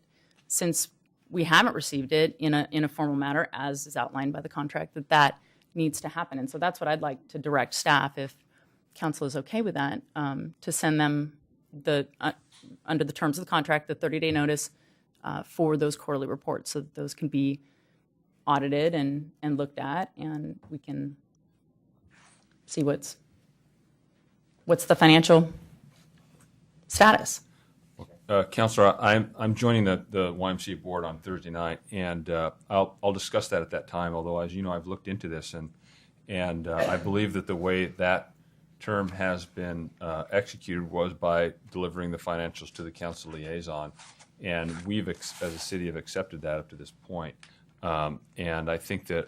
S7: since we haven't received it in a formal manner, as is outlined by the contract, that needs to happen. And so that's what I'd like to direct staff, if council is okay with that, to send them under the terms of the contract, the 30-day notice for those quarterly reports, so that those can be audited and looked at, and we can see what's the financial status.
S10: Councilor, I'm joining the YMCA board on Thursday night, and I'll discuss that at that time. Although, as you know, I've looked into this, and I believe that the way that term has been executed was by delivering the financials to the council liaison, and we've, as a city, have accepted that up to this point. And I think that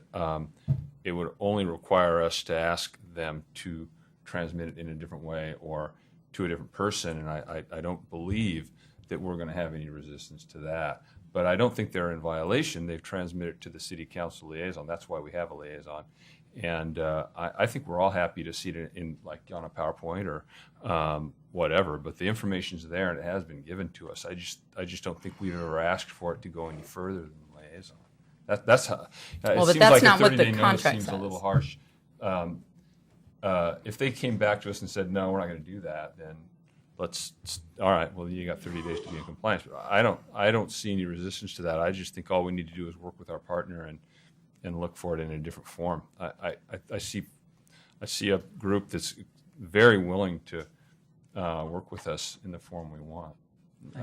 S10: it would only require us to ask them to transmit it in a different way, or to a different person, and I don't believe that we're going to have any resistance to that. But I don't think they're in violation. They've transmitted it to the city council liaison. That's why we have a liaison. And I think we're all happy to see it in like on a PowerPoint or whatever. But the information's there and it has been given to us. I just don't think we've ever asked for it to go any further than the liaison. That's how.
S7: Well,
S10: it
S7: but
S10: seems
S7: that's
S10: like
S7: not
S10: a
S7: what the
S10: 30-day notice
S7: contract
S10: seems a
S7: says.
S10: little harsh. If they came back to us and said, no, we're not going to do that, then all right, well, you got 30 days to be in compliance. But I don't see any resistance to that. I just think all we need to do is work with our partner and look for it in a different form. I see a group that's very willing to work with us in the form we want.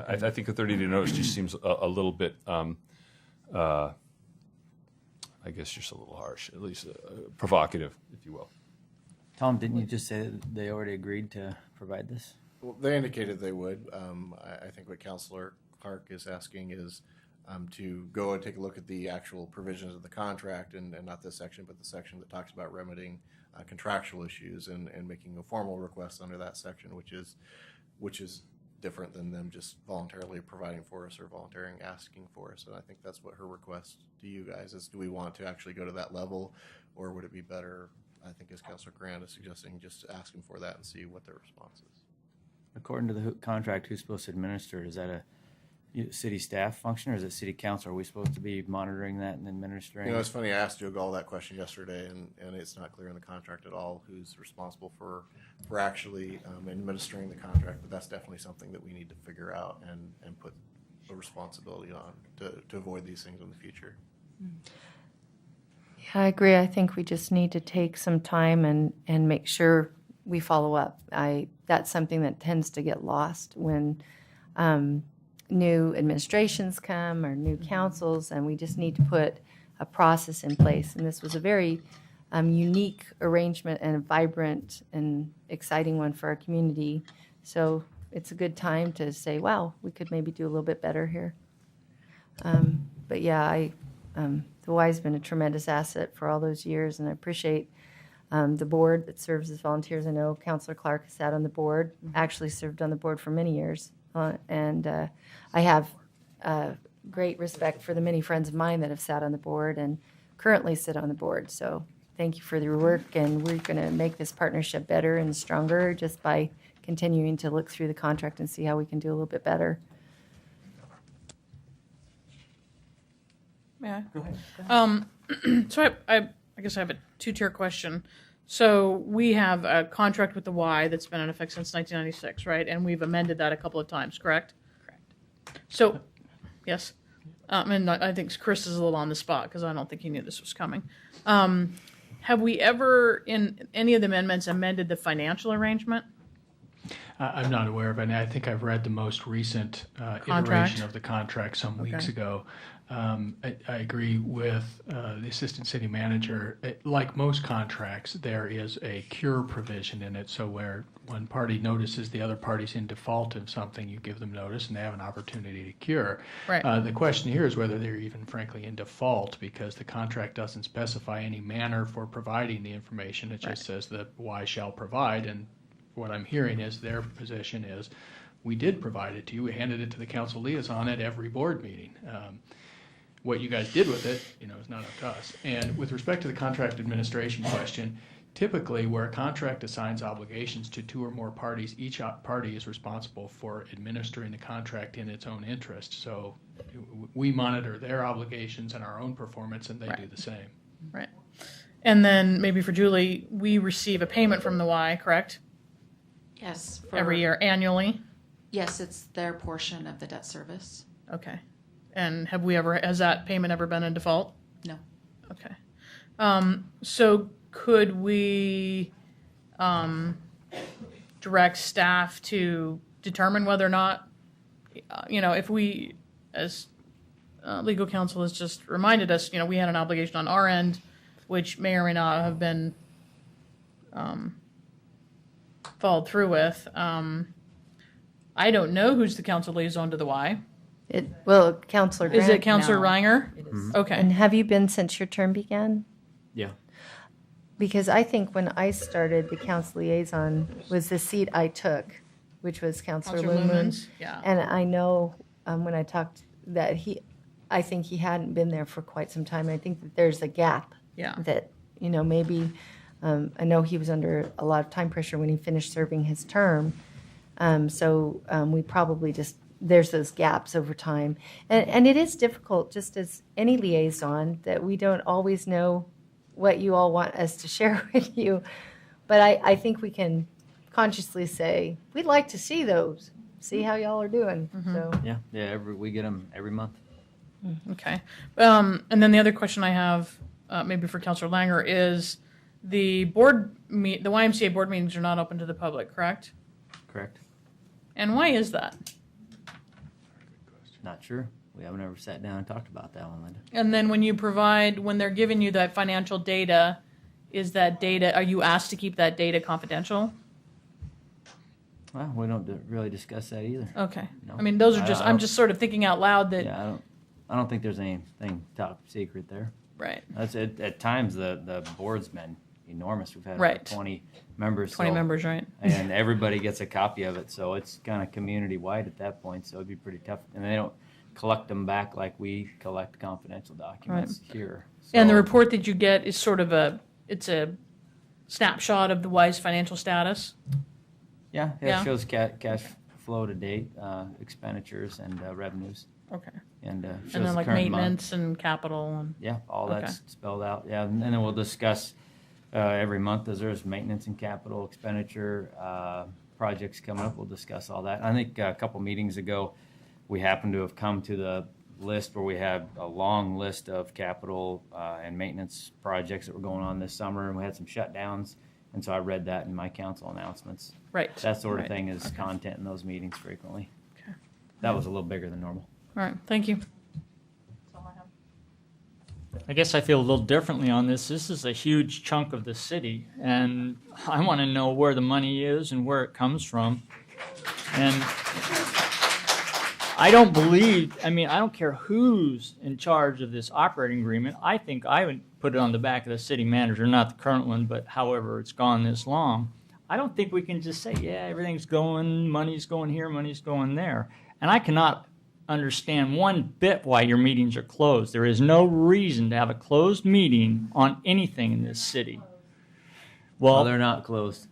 S10: I think a 30-day notice just seems a little bit, I guess, just a little harsh, at least provocative, if you will.
S11: Tom, didn't you just say that they already agreed to provide this?
S5: Well, they indicated they would. I think what Councilor Clark is asking is to go and take a look at the actual provisions of the contract, and not this section, but the section that talks about remedying contractual issues and making a formal request under that section, which is different than them just voluntarily providing for us or volunteering asking for us. And I think that's what her request to you guys is: do we want to actually go to that level, or would it be better, I think, as Councilor Grant is suggesting, just asking for that and see what their response is?
S11: According to the contract, who's supposed to administer it? Is that a city staff function, or is it city council? Are we supposed to be monitoring that and administering?
S5: You know, it's funny, I asked Joe that question yesterday, and it's not clear in the contract at all who's responsible for actually administering the contract, but that's definitely something that we need to figure out and put a responsibility on to avoid these things in the future.
S4: Yeah, I agree. I think we just need to take some time and make sure we follow up. That's something that tends to get lost when new administrations come or new councils, and we just need to put a process in place. And this was a very unique arrangement and a vibrant and exciting one for our community. So it's a good time to say, wow, we could maybe do a little bit better here. But yeah, the Y has been a tremendous asset for all those years, and I appreciate the board that serves as volunteers. I know Councilor Clark has sat on the board, actually served on the board for many years. And I have great respect for the many friends of mine that have sat on the board and currently sit on the board. So thank you for your work, and we're going to make this partnership better and stronger just by continuing to look through the contract and see how we can do a little bit better.
S2: May I? Go ahead. So I guess I have a two-tier question. So we have a contract with the Y that's been in effect since 1996, right? And we've amended that a couple of times, correct? Correct. So, yes. And I think Chris is a little on the spot because I don't think he knew this was coming. Have we ever, in any of the amendments, amended the financial arrangement?
S6: I'm not aware of any. I think I've read the most recent iteration of the contract some weeks ago. I agree with the assistant city manager. Like most contracts, there is a cure provision in it. So where one party notices the other party's in default of something, you give them notice and they have an opportunity to cure.
S2: Right.
S6: The question here is whether they're even frankly in default, because the contract doesn't specify any manner for providing the information. It just says that Y shall provide, and what I'm hearing is their position is, we did provide it to you. We handed it to the council liaison at every board meeting. What you guys did with it, is not up to us. And with respect to the contract administration question, typically where a contract assigns obligations to two or more parties, each party is responsible for administering the contract in its own interest. So we monitor their obligations and our own performance, and they do the same.
S2: Right. And then maybe for Julie, we receive a payment from the Y, correct?
S9: Yes.
S2: Every year, annually?
S9: Yes, it's their portion of the debt service.
S2: Okay. And has that payment ever been in default?
S9: No.
S2: Okay. So could we direct staff to determine whether or not, if we, as legal counsel has just reminded us, we had an obligation on our end, which may or may not have been followed through with. I don't know who's the council liaison to the Y.
S4: Councilor Grant.
S2: Is it Councilor Reinger?
S4: It is.
S2: Okay.
S4: And have you been since your term began?
S11: Yeah.
S4: Because I think when I started, the council liaison was the seat I took which was Counselor
S2: Counselor
S4: Lumens.
S2: Lumens, yeah.
S4: And I know when I talked that I think he hadn't been there for quite some time. I think that there's a gap.
S2: Yeah.
S4: That, maybe, I know he was under a lot of time pressure when he finished serving his term. So we probably there's those gaps over time. And it is difficult, just as any liaison, that we don't always know what you all want us to share with you. But I think we can consciously say, we'd like to see those, see how y'all are doing. So
S11: Yeah, we get them every month.
S2: Okay. And then the other question I have, maybe for Councilor Langer, is the YMCA board meetings are not open to the public, correct?
S11: Correct.
S2: And why is that?
S11: Not sure. We haven't ever sat down and talked about that one, Linda.
S2: And then when they're giving you that financial data, are you asked to keep that data confidential?
S11: Well, we don't really discuss that either.
S2: Okay.
S11: No.
S2: I mean, those are
S11: I'm
S2: just sort of thinking out loud that.
S11: Yeah, I don't think there's anything top secret there.
S2: Right.
S11: That's at times the board's been enormous. We've had
S2: Right.
S11: over 20 members.
S2: 20 members, right.
S11: And everybody gets a copy of it, so it's kind of community wide at that point. So it'd be pretty tough, and they don't collect them back like we collect confidential documents here. So,
S2: And the report that you get is sort of a snapshot of the Wise financial status.
S11: Yeah,
S2: Yeah.
S11: it shows cash flow to date, expenditures, and revenues,
S2: Okay.
S11: and shows
S2: And then
S11: the
S2: like
S11: current month.
S2: maintenance and capital and.
S11: Yeah, all
S2: Okay.
S11: that's spelled out. Yeah, and then we'll discuss every month as there's maintenance and capital expenditure projects coming up. We'll discuss all that. I think a couple meetings ago, we happened to have come to the list where we had a long list of capital and maintenance projects that were going on this summer, and we had some shutdowns. And so I read that in my council announcements.
S2: Right.
S11: That sort of
S2: Right.
S11: thing is
S2: Okay.
S11: content in those meetings frequently.
S2: Okay.
S11: That was a little bigger than normal.
S2: All right. Thank you.
S1: I guess I feel a little differently on this. This is a huge chunk of the city, and I want to know where the money is and where it comes from. And I don't care who's in charge of this operating agreement. I think I would put it on the back of the city manager, not the current one, but however it's gone this long. I don't think we can just say, yeah, everything's going, money's going here, money's going there. And I cannot understand one bit why your meetings are closed. There is no reason to have a closed meeting on anything in this city.
S11: Well, they're not closed.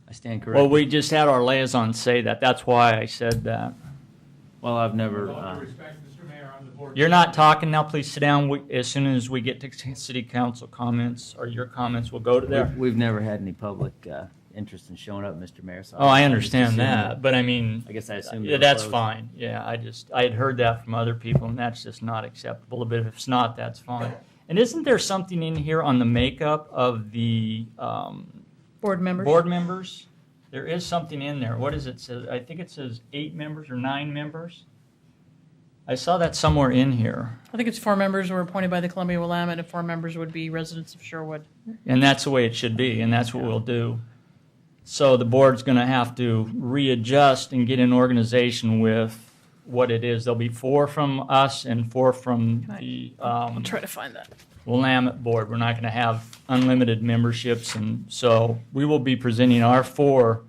S11: I stand corrected.
S1: Well, we just had our liaison say that. That's why I said that.
S11: Well, I've never.
S1: You're not talking now. Please sit down. As soon as we get to city council comments or your comments, we'll go to there.
S11: We've never had any public interest in showing up, Mr. Mayor. So
S1: Oh, I understand that, but I mean,
S11: I guess I assumed.
S1: yeah, that's fine. Yeah, I had heard that from other people, and that's just not acceptable. But if it's not, that's fine. And isn't there something in here on the makeup of the
S2: Board members.
S1: board members? There is something in there. What does it say? I think it says 8 members or 9 members. I saw that somewhere in here.
S2: I think it's 4 members were appointed by the Columbia Willamette, and 4 members would be residents of Sherwood.
S1: And that's the way it should be, and that's what we'll do. So the board's going to have to readjust and get an organization with what it is. There'll be 4 from us and 4 from the
S2: I'll try to find that.
S1: Willamette board. We're not going to have unlimited memberships, and so we will be presenting our 4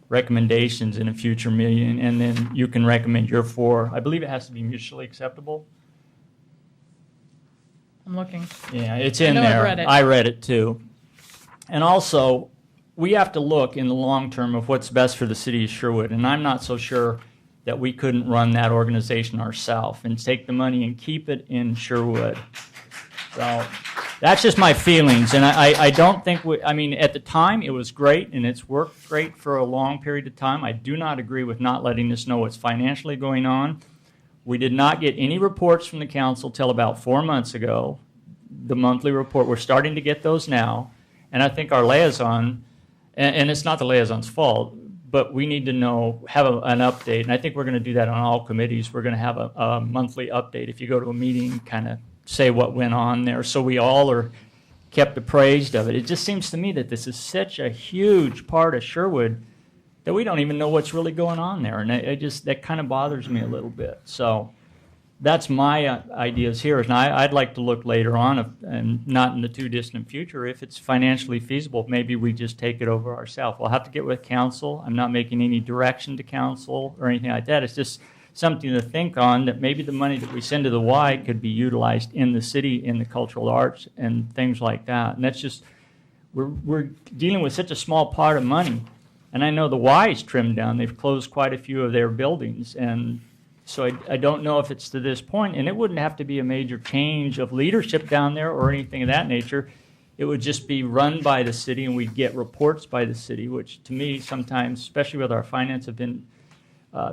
S1: recommendations in a future meeting, and then you can recommend your 4. I believe it has to be mutually acceptable.
S2: I'm looking.
S1: Yeah, it's in
S2: I know I've
S1: there.
S2: read it.
S1: I read it too. And also, we have to look in the long term of what's best for the city of Sherwood, and I'm not so sure that we couldn't run that organization ourselves and take the money and keep it in Sherwood. So that's just my feelings, and I don't think at the time it was great, and it's worked great for a long period of time. I do not agree with not letting us know what's financially going on. We did not get any reports from the council till about 4 months ago, the monthly report. We're starting to get those now, and I think our liaison, and it's not the liaison's fault, but we need to have an update, and I think we're going to do that on all committees. We're going to have a monthly update. If you go to a meeting, kind of say what went on there, so we all are kept appraised of it. It just seems to me that this is such a huge part of Sherwood that we don't even know what's really going on there, and that kind of bothers me a little bit. So that's my ideas here. And I'd like to look later on, and not in the too distant future, if it's financially feasible, maybe we just take it over ourselves. We'll have to get with council. I'm not making any direction to council or anything like that. It's just something to think on, that maybe the money that we send to the Y could be utilized in the city in the cultural arts and things like that. And that's just, we're dealing with such a small pot of money. And I know the Y is trimmed down. They've closed quite a few of their buildings. And so I don't know if it's to this point, and it wouldn't have to be a major change of leadership down there or anything of that nature. It would just be run by the city, and we'd get reports by the city, which to me sometimes, especially with our finance, have been,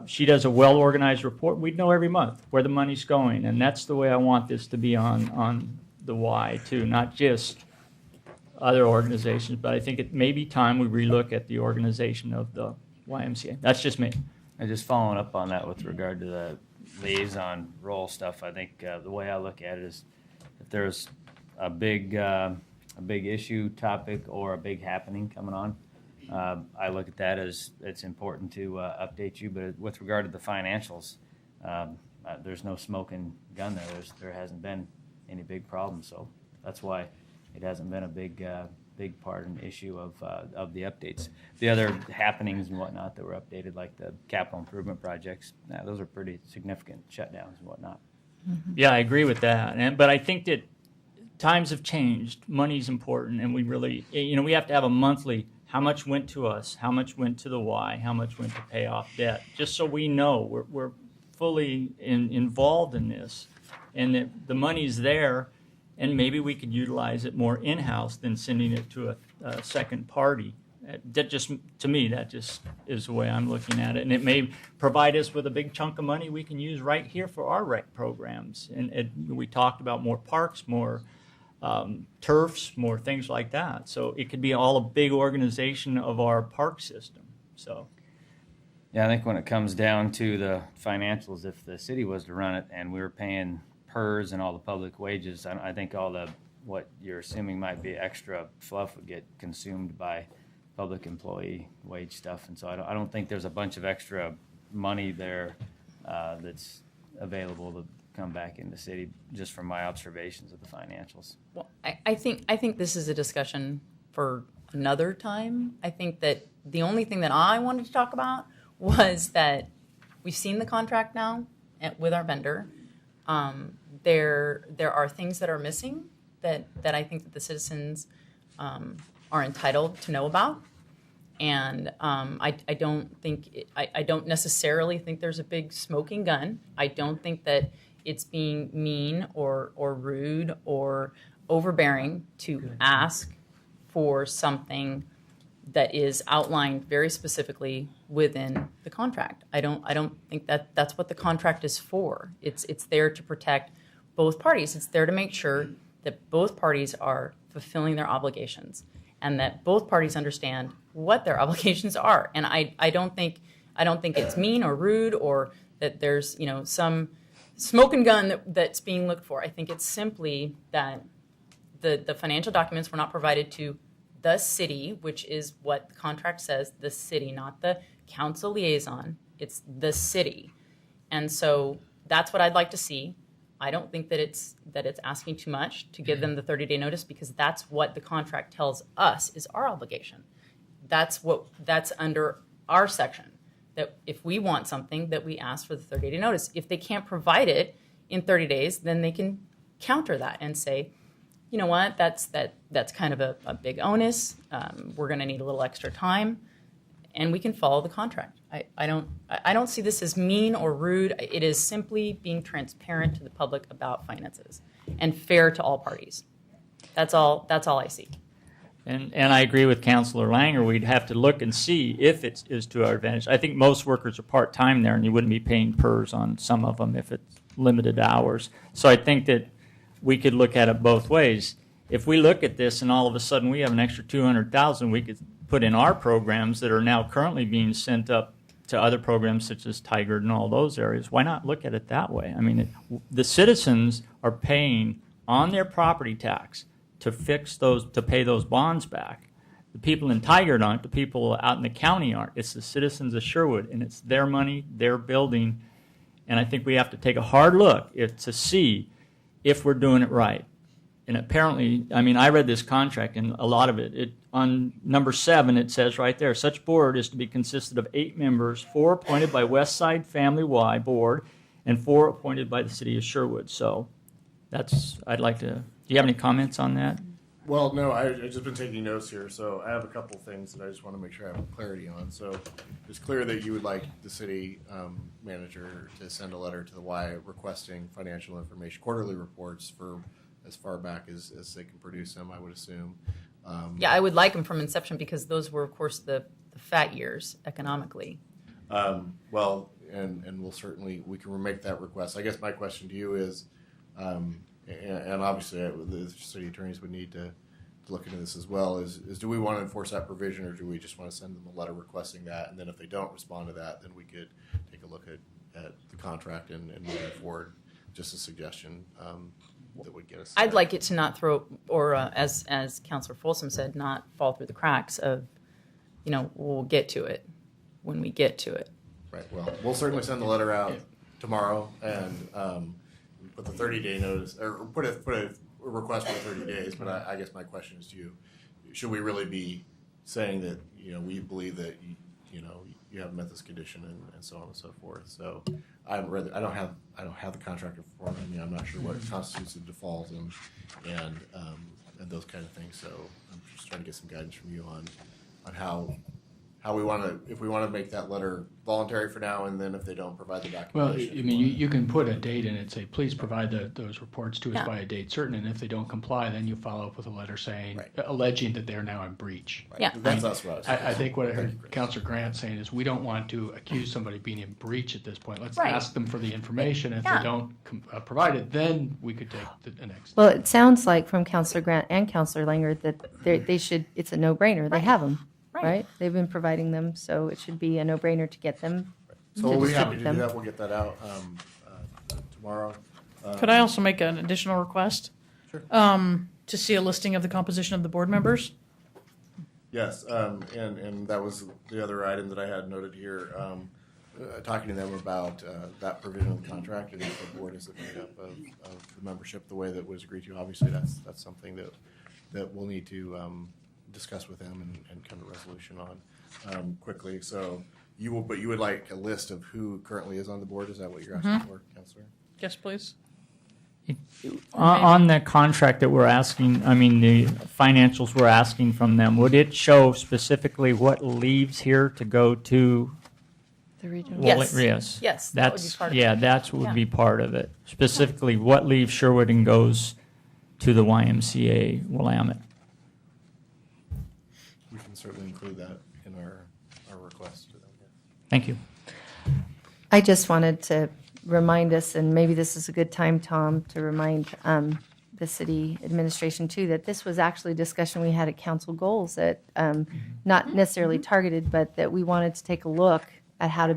S1: she does a well-organized report. We'd know every month where the money's going, and that's the way I want this to be on the Y too, not just other organizations, but I think it may be time we relook at the organization of the YMCA. That's just me.
S11: And just following up on that with regard to the liaison role stuff, I think the way I look at it is, if there's a big issue, topic, or a big happening coming on, I look at that as it's important to update you. But with regard to the financials, there's no smoking gun there. There hasn't been any big problems, so that's why it hasn't been a big part and issue of the updates. The other happenings and whatnot that were updated, like the capital improvement projects, those are pretty significant shutdowns and whatnot.
S1: Yeah, I agree with that. But I think that times have changed. Money's important, and we really, we have to have a monthly, how much went to us, how much went to the Y, how much went to pay off debt, just so we know we're fully involved in this, and that the money's there. And maybe we could utilize it more in-house than sending it to a second party. That just, to me, that just is the way I'm looking at it. And it may provide us with a big chunk of money we can use right here for our rec programs. And we talked about more parks, more turfs, more things like that. So it could be all a big organization of our park system. So.
S11: Yeah, I think when it comes down to the financials, if the city was to run it and we were paying PERS and all the public wages, I think all the what you're assuming might be extra fluff would get consumed by public employee wage stuff, and so I don't think there's a bunch of extra money there that's available to come back in the city, just from my observations of the financials.
S7: Well, I think this is a discussion for another time. I think that the only thing that I wanted to talk about was that we've seen the contract now with our vendor. There are things that are missing that I think that the citizens are entitled to know about, and I don't necessarily think there's a big smoking gun. I don't think that it's being mean or rude or overbearing to ask for something that is outlined very specifically within the contract. I don't think that that's what the contract is for. It's there to protect both parties. It's there to make sure that both parties are fulfilling their obligations and that both parties understand what their obligations are. And I don't think it's mean or rude or that there's some smoking gun that's being looked for. I think it's simply that the financial documents were not provided to the city, which is what the contract says, the city, not the council liaison. It's the city. And so that's what I'd like to see. I don't think that it's asking too much to give them the 30-day notice, because that's what the contract tells us is our obligation. That's under our section, that if we want something, that we ask for the 30-day notice. If they can't provide it in 30 days, then they can counter that and say, you know what, that's kind of a big onus. We're going to need a little extra time, and we can follow the contract. I don't see this as mean or rude. It is simply being transparent to the public about finances and fair to all parties. That's all I see.
S1: And I agree with Councilor Langer. We'd have to look and see if it is to our advantage. I think most workers are part-time there, and you wouldn't be paying PERS on some of them if it's limited hours. So I think that we could look at it both ways. If we look at this and all of a sudden we have an extra $200,000 we could put in our programs that are now currently being sent up to other programs such as Tigard and all those areas, why not look at it that way? I mean, the citizens are paying on their property tax to pay those bonds back. The people in Tigard aren't. The people out in the county aren't. It's the citizens of Sherwood, and it's their money, their building, And I think we have to take a hard look to see if we're doing it right. And apparently, I mean, I read this contract, and a lot of it on number 7, it says right there, such board is to be consisted of 8 members, 4 appointed by Westside Family Y Board, and 4 appointed by the city of Sherwood. So I'd like to, do you have any comments on that?
S5: Well, no, I've just been taking notes here, so I have a couple things that I just want to make sure I have clarity on. So it's clear that you would like the city manager to send a letter to the Y requesting financial information, quarterly reports for as far back as they can produce them, I would assume.
S7: Yeah, I would like them from inception because those were, of course, the fat years economically.
S5: Well, and we can make that request. I guess my question to you is, and obviously the city attorneys would need to look into this as well, is do we want to enforce that provision, or do we just want to send them a letter requesting that, and then if they don't respond to that, then we could take a look at the contract and moving forward? Just a suggestion that would get us.
S7: I'd like it to not throw, or as Councilor Folsom said, not fall through the cracks of, we'll get to it when we get to it.
S5: Right. Well, we'll certainly send the letter out tomorrow and put the 30-day notice, or put a request for 30 days. But I guess my question is to you: should we really be saying that we believe that you haven't met this condition and so on and so forth? So I don't have the contract in front of me. I'm not sure what constitutes a default and those kind of things. So I'm just trying to get some guidance from you on how we want to, if we want to make that letter voluntary for now, and then if they don't provide the
S6: Well,
S5: documentation.
S6: I mean, you can put a date in it, say, please provide those reports to us
S7: Yeah.
S6: by a date certain, and if they don't comply, then you follow up with a letter saying,
S5: Right.
S6: alleging that they're now in breach.
S5: Right.
S7: Yeah.
S5: That's what I was saying.
S6: I think what I
S5: Thank you,
S6: heard
S5: Chris.
S6: Councilor Grant saying is we don't want to accuse somebody of being in breach at this point. Let's
S7: Right.
S6: ask them for the information. If
S7: Yeah.
S6: they don't provide it, then we could take the next.
S4: Well, it sounds like from Counselor Grant and Counselor Langer that they should, it's a no-brainer. They have them,
S7: Right.
S4: right? They've been providing them, so it should be a no-brainer to get them.
S5: So we'll be happy
S4: distribute
S5: to
S4: them.
S5: do that. We'll get that out tomorrow.
S2: Could I also make an additional request?
S5: Sure.
S2: To see a listing of the composition of the board members?
S5: Yes, and that was the other item that I had noted here, talking to them about that provision of the contract, and if the board is made up of the membership the way that was agreed to. Obviously, that's something that we'll need to discuss with them and come to resolution on quickly. So you would like a list of who currently is on the board? Is that what you're asking for, Councilor?
S2: Yes, please.
S1: On the contract that we're asking, I mean, the financials we're asking from them, would it show specifically what leaves here to go to?
S4: The regional.
S7: Yes.
S1: Yes.
S7: Yes, that would be
S1: That's,
S7: part of it.
S1: yeah, that's what would
S7: Yeah.
S1: be part of it. Specifically, what leaves Sherwood and goes to the YMCA Willamette.
S5: We can certainly include that in our request to them. Yeah.
S1: Thank you.
S4: I just wanted to remind us, and maybe this is a good time, Tom, to remind the city administration too, that this was actually a discussion we had at council goals that not necessarily targeted, but that we wanted to take a look at how to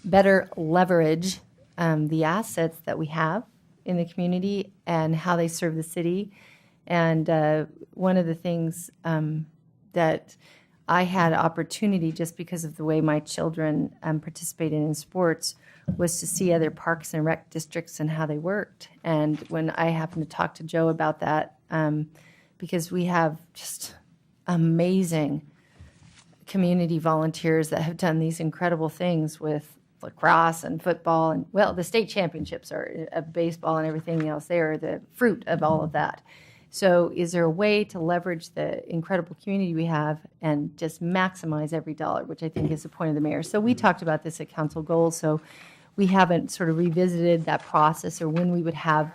S4: better leverage the assets that we have in the community and how they serve the city. And one of the things that I had opportunity, just because of the way my children participated in sports, was to see other parks and rec districts and how they worked. And when I happened to talk to Joe about that, because we have just amazing community volunteers that have done these incredible things with lacrosse and football, and well, the state championships are baseball and everything else. They are the fruit of all of that. So is there a way to leverage the incredible community we have and just maximize every dollar, which I think is the point of the mayor. So we talked about this at council goals, so we haven't sort of revisited that process or when we would have,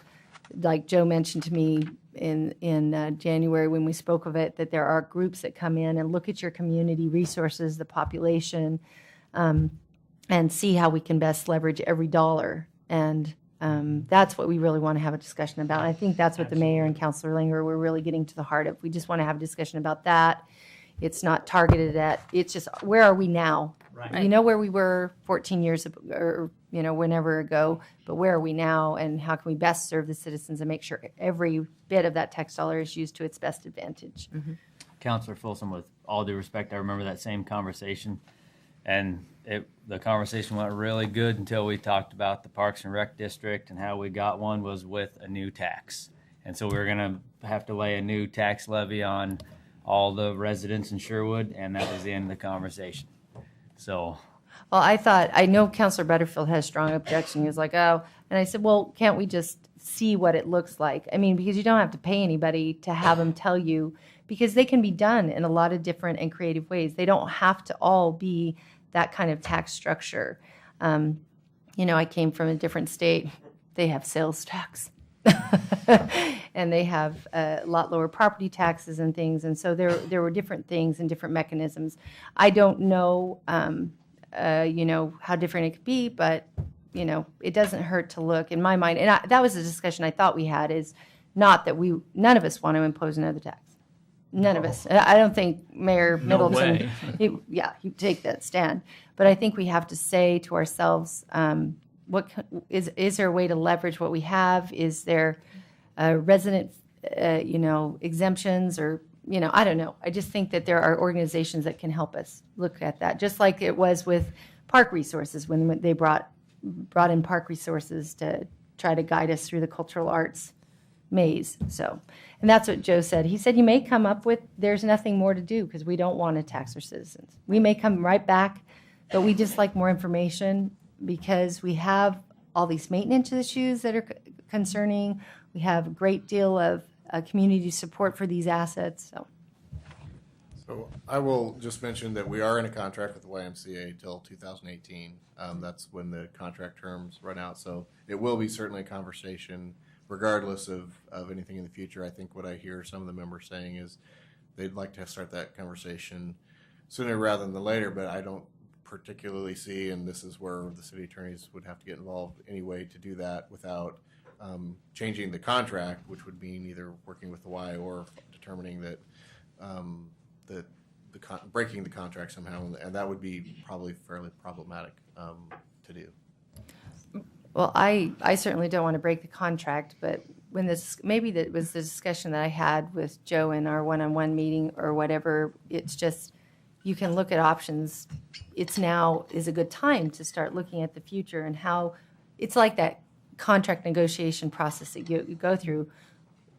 S4: like Joe mentioned to me in January when we spoke of it, that there are groups that come in and look at your community resources, the population, and see how we can best leverage every dollar. And that's what we really want to have a discussion about. I think that's what the mayor and Councilor Langer were really getting to the heart of. We just want to have a discussion about that. It's not targeted at, it's just, where are we now?
S1: Right.
S4: We know where we were 14 years ago, or whenever ago, but where are we now, and how can we best serve the citizens and make sure every bit of that tax dollar is used to its best advantage?
S11: Councilor Folsom, with all due respect, I remember that same conversation And the conversation went really good until we talked about the Parks and Rec District, and how we got one was with a new tax. And so we were going to have to lay a new tax levy on all the residents in Sherwood, and that was the end of the conversation. So,
S4: Well, I know Councilor Butterfield has strong objection. He was like, oh, and I said, well, can't we just see what it looks like? I mean, because you don't have to pay anybody to have them tell you, because they can be done in a lot of different and creative ways. They don't have to all be that kind of tax structure. I came from a different state. They have sales tax. And they have a lot lower property taxes and things. And so there were different things and different mechanisms. I don't know, how different it could be, but, it doesn't hurt to look in my mind. And that was a discussion I thought we had, is not that none of us want to impose another tax. None of us. I don't think Mayor
S11: No
S4: Middleton, he'd take that stand. But I think we have to say to ourselves, is there a way to leverage what we have? Is there resident, exemptions, or, I don't know. I just think that there are organizations that can help us look at that, just like it was with Park Resources when they brought in Park Resources to try to guide us through the cultural arts maze. So, and that's what Joe said. He said, you may come up with, there's nothing more to do because we don't want to tax our citizens. We may come right back, but we just like more information because we have all these maintenance issues that are concerning. We have a great deal of community support for these assets.
S5: So I will just mention that we are in a contract with the YMCA till 2018. That's when the contract terms run out. So it will be certainly a conversation regardless of anything in the future. I think what I hear some of the members saying is they'd like to start that conversation sooner rather than later, but I don't particularly see, and this is where the city attorneys would have to get involved anyway to do that without changing the contract, which would mean either working with the Y or determining that breaking the contract somehow, and that would be probably fairly problematic to do.
S4: Well, I certainly don't want to break the contract, but maybe that was the discussion that I had with Joe in our one-on-one meeting or whatever. It's just, you can look at options. It's now is a good time to start looking at the future and how it's like that contract negotiation process that you go through.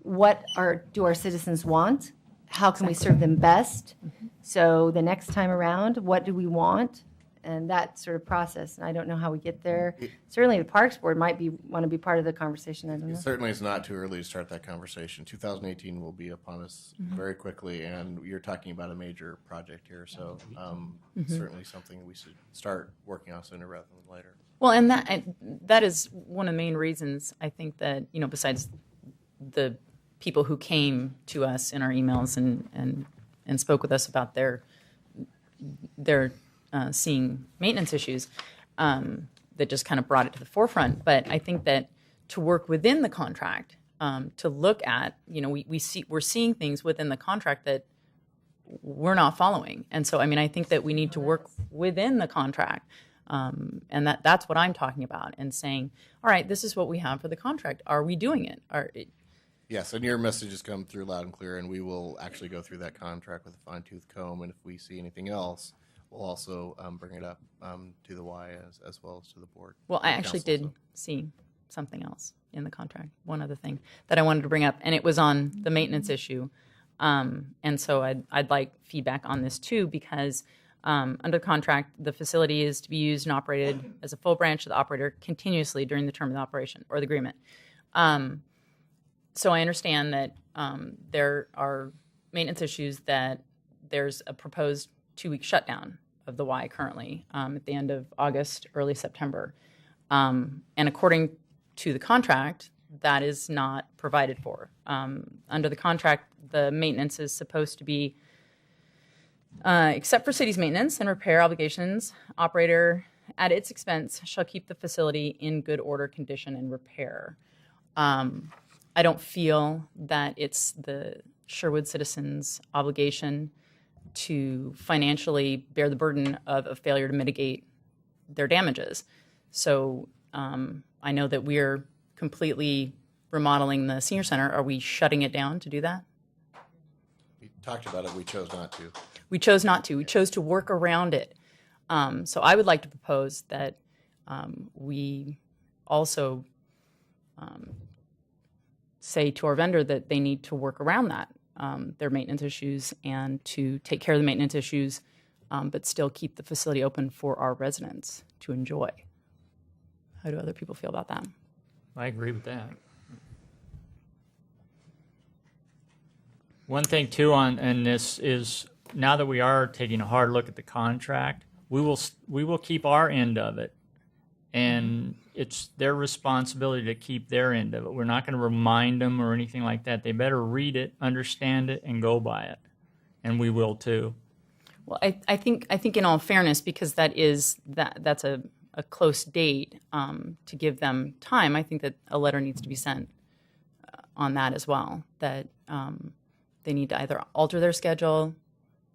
S4: What do our citizens want? How can we serve them best? So the next time around, what do we want? And that sort of process. And I don't know how we get there. Certainly the Parks Board might want to be part of the conversation. I don't know.
S5: Certainly it's not too early to start that conversation. 2018 will be upon us very quickly, and you're talking about a major project here. So certainly something we should start working on sooner rather than later.
S7: Well, and that is one of the main reasons I think that, besides the people who came to us in our emails and spoke with us about their seeing maintenance issues, that just kind of brought it to the forefront. But I think that to work within the contract, to look at, we're seeing things within the contract that we're not following. And so, I think that we need to work within the contract. And that's what I'm talking about, and saying, all right, this is what we have for the contract. Are we doing it?
S5: Yes, and your message has come through loud and clear, and we will actually go through that contract with a fine-tooth comb, and if we see anything else, we'll also bring it up to the Y as well as to the board.
S7: Well, I actually did see something else in the contract, one other thing that I wanted to bring up, and it was on the maintenance issue. And so I'd like feedback on this too, because under the contract, the facility is to be used and operated as a full branch of the operator continuously during the term of the operation or the agreement. So I understand that there are maintenance issues, that there's a proposed 2-week shutdown of the Y currently at the end of August, early September. And according to the contract, that is not provided for. Under the contract, the maintenance is supposed to be, except for city's maintenance and repair obligations, operator at its expense shall keep the facility in good order, condition, and repair. I don't feel that it's the Sherwood citizens' obligation to financially bear the burden of a failure to mitigate their damages. So I know that we're completely remodeling the senior center. Are we shutting it down to do that?
S5: We talked about it. We chose not to.
S7: We chose not to. We chose to work around it. So I would like to propose that we also say to our vendor that they need to work around that, their maintenance issues, and to take care of the maintenance issues, but still keep the facility open for our residents to enjoy. How do other people feel about that?
S1: I agree with that. One thing too on this is, now that we are taking a hard look at the contract, we will keep our end of it, and it's their responsibility to keep their end of it. We're not going to remind them or anything like that. They better read it, understand it, and go by it, and we will too.
S7: Well, I think in all fairness, because that's a close date, to give them time, I think that a letter needs to be sent on that as well, that they need to either alter their schedule,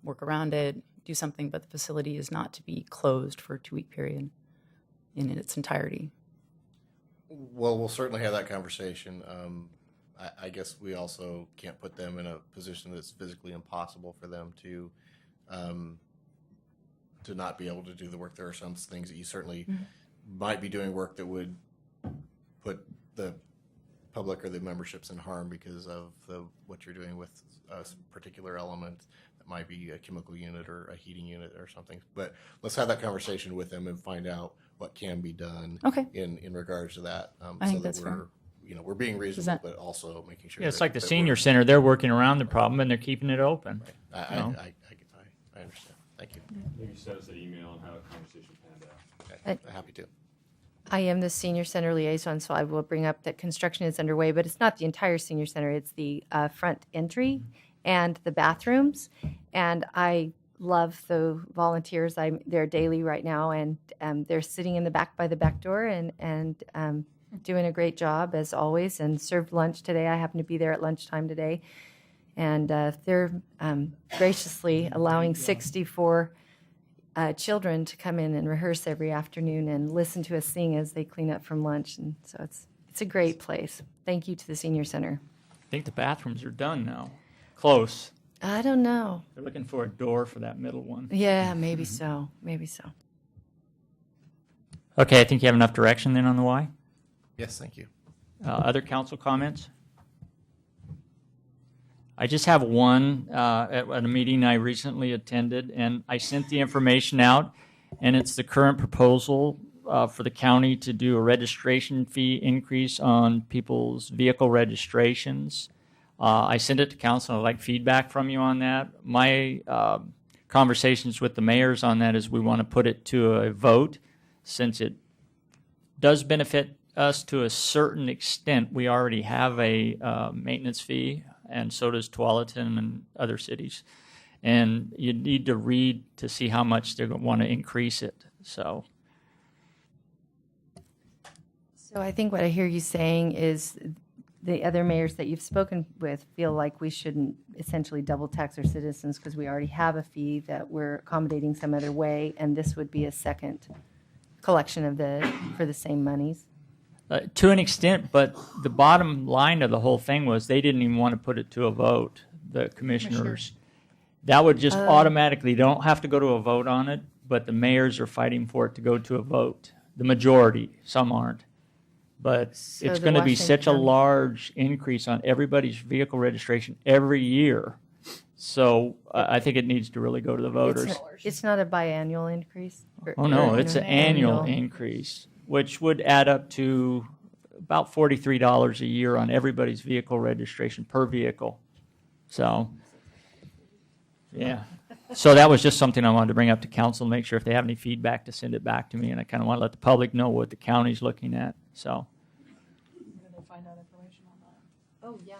S7: work around it, do something, but the facility is not to be closed for a 2-week period in its entirety.
S5: Well, we'll certainly have that conversation. I guess we also can't put them in a position that's physically impossible for them to not be able to do the work. There are some things that you certainly might be doing work that would put the public or the memberships in harm because of what you're doing with a particular element. That might be a chemical unit or a heating unit or something. But let's have that conversation with them and find out what can be done in regards to that.
S7: I think that's fair.
S5: We're being reasonable, but also making sure.
S1: Yeah, it's like the senior center. They're working around the problem and they're keeping it open.
S5: Right. I understand. Thank you.
S10: Maybe send us an email on how the conversation panned out.
S5: Okay. Happy to.
S4: I am the senior center liaison, so I will bring up that construction is underway, but it's not the entire senior center. It's the front entry and the bathrooms. And I love the volunteers. I'm there daily right now, and they're sitting in the back by the back door and doing a great job as always, and served lunch today. I happen to be there at lunchtime today. And they're graciously allowing 64 children to come in and rehearse every afternoon and listen to us sing as they clean up from lunch. And so it's a great place. Thank you to the senior center.
S1: I think the bathrooms are done now. Close.
S4: I don't know.
S1: They're looking for a door for that middle one.
S4: Yeah, maybe so. Maybe so.
S1: Okay, I think you have enough direction then on the why.
S5: Yes, thank you.
S1: Other council comments? I just have one at a meeting I recently attended, and I sent the information out, and it's the current proposal for the county to do a registration fee increase on people's vehicle registrations. I sent it to council. I'd like feedback from you on that. My conversations with the mayors on that is we want to put it to a vote, since it does benefit us to a certain extent. We already have a maintenance fee, and so does Tualatin and other cities. And you need to read to see how much they're going to want to increase it. So
S4: I think what I hear you saying is the other mayors that you've spoken with feel like we shouldn't essentially double tax our citizens because we already have a fee that we're accommodating some other way, and this would be a second collection for the same monies.
S1: to an extent, but the bottom line of the whole thing was they didn't even want to put it to a vote, the commissioners. That would just automatically, they don't have to go to a vote on it, but the mayors are fighting for it to go to a vote. The majority, some aren't. But
S4: So
S1: it's
S4: the
S1: going to be
S4: Washington
S1: such a
S4: County-
S1: large increase on everybody's vehicle registration every year. So I think it needs to really go to the voters.
S4: It's not a biannual increase?
S1: Oh, no,
S4: Or
S1: it's an annual increase, which would add up to about $43 a year on everybody's vehicle registration per vehicle. So, yeah. So that was just something I wanted to bring up to council, make sure if they have any feedback to send it back to me, and I kind of want to let the public know what the county's looking at, so.
S2: Where do they find out information on that?
S4: Oh, yeah.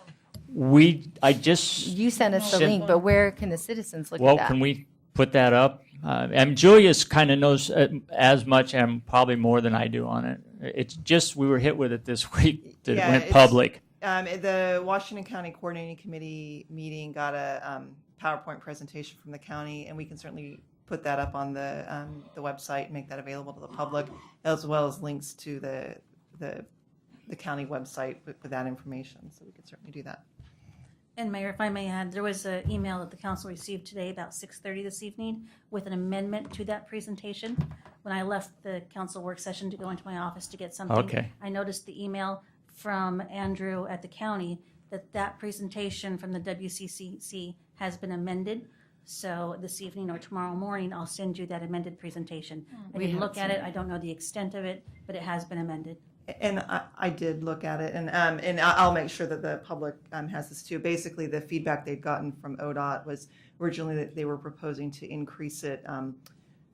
S1: I just.
S4: You sent us the
S1: Sent-
S4: link, but where can the citizens look
S1: Well,
S4: at that?
S1: can we put that up? And Julius kind of knows as much and probably more than I do on it. It's just we were hit with it this week that it went public.
S12: The Washington County Coordinating Committee meeting got a PowerPoint presentation from the county, and we can certainly put that up on the website and make that available to the public, as well as links to the county website with that information. So we can certainly do that.
S3: And Mayor, if I may add, there was an email that the council received today about 6:30 this evening with an amendment to that presentation. When I left the council work session to go into my office to get something,
S1: Okay.
S3: I noticed the email from Andrew at the county that presentation from the WCCC has been amended. So this evening or tomorrow morning, I'll send you that amended presentation. I didn't look at it. I don't know the extent of it, but it has been amended.
S12: And I did look at it, and I'll make sure that the public has this too. Basically, the feedback they'd gotten from ODOT was originally that they were proposing to increase it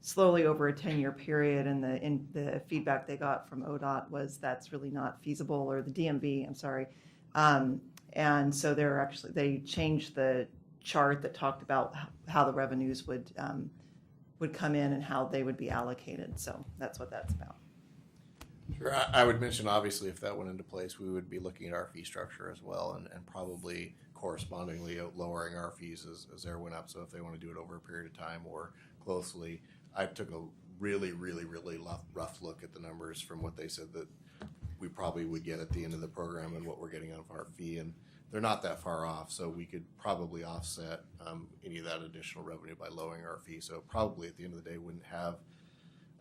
S12: slowly over a 10-year period, and the feedback they got from ODOT was that's really not feasible, or the DMV, I'm sorry. And so they changed the chart that talked about how the revenues would come in and how they would be allocated. So that's what that's about.
S5: Sure. I would mention, obviously, if that went into place, we would be looking at our fee structure as well, and probably correspondingly lowering our fees as there went up. So if they want to do it over a period of time or closely, I took a really, really, really rough look at the numbers from what they said that we probably would get at the end of the program and what we're getting out of our fee, and they're not that far off. So we could probably offset any of that additional revenue by lowering our fee. So probably at the end of the day wouldn't have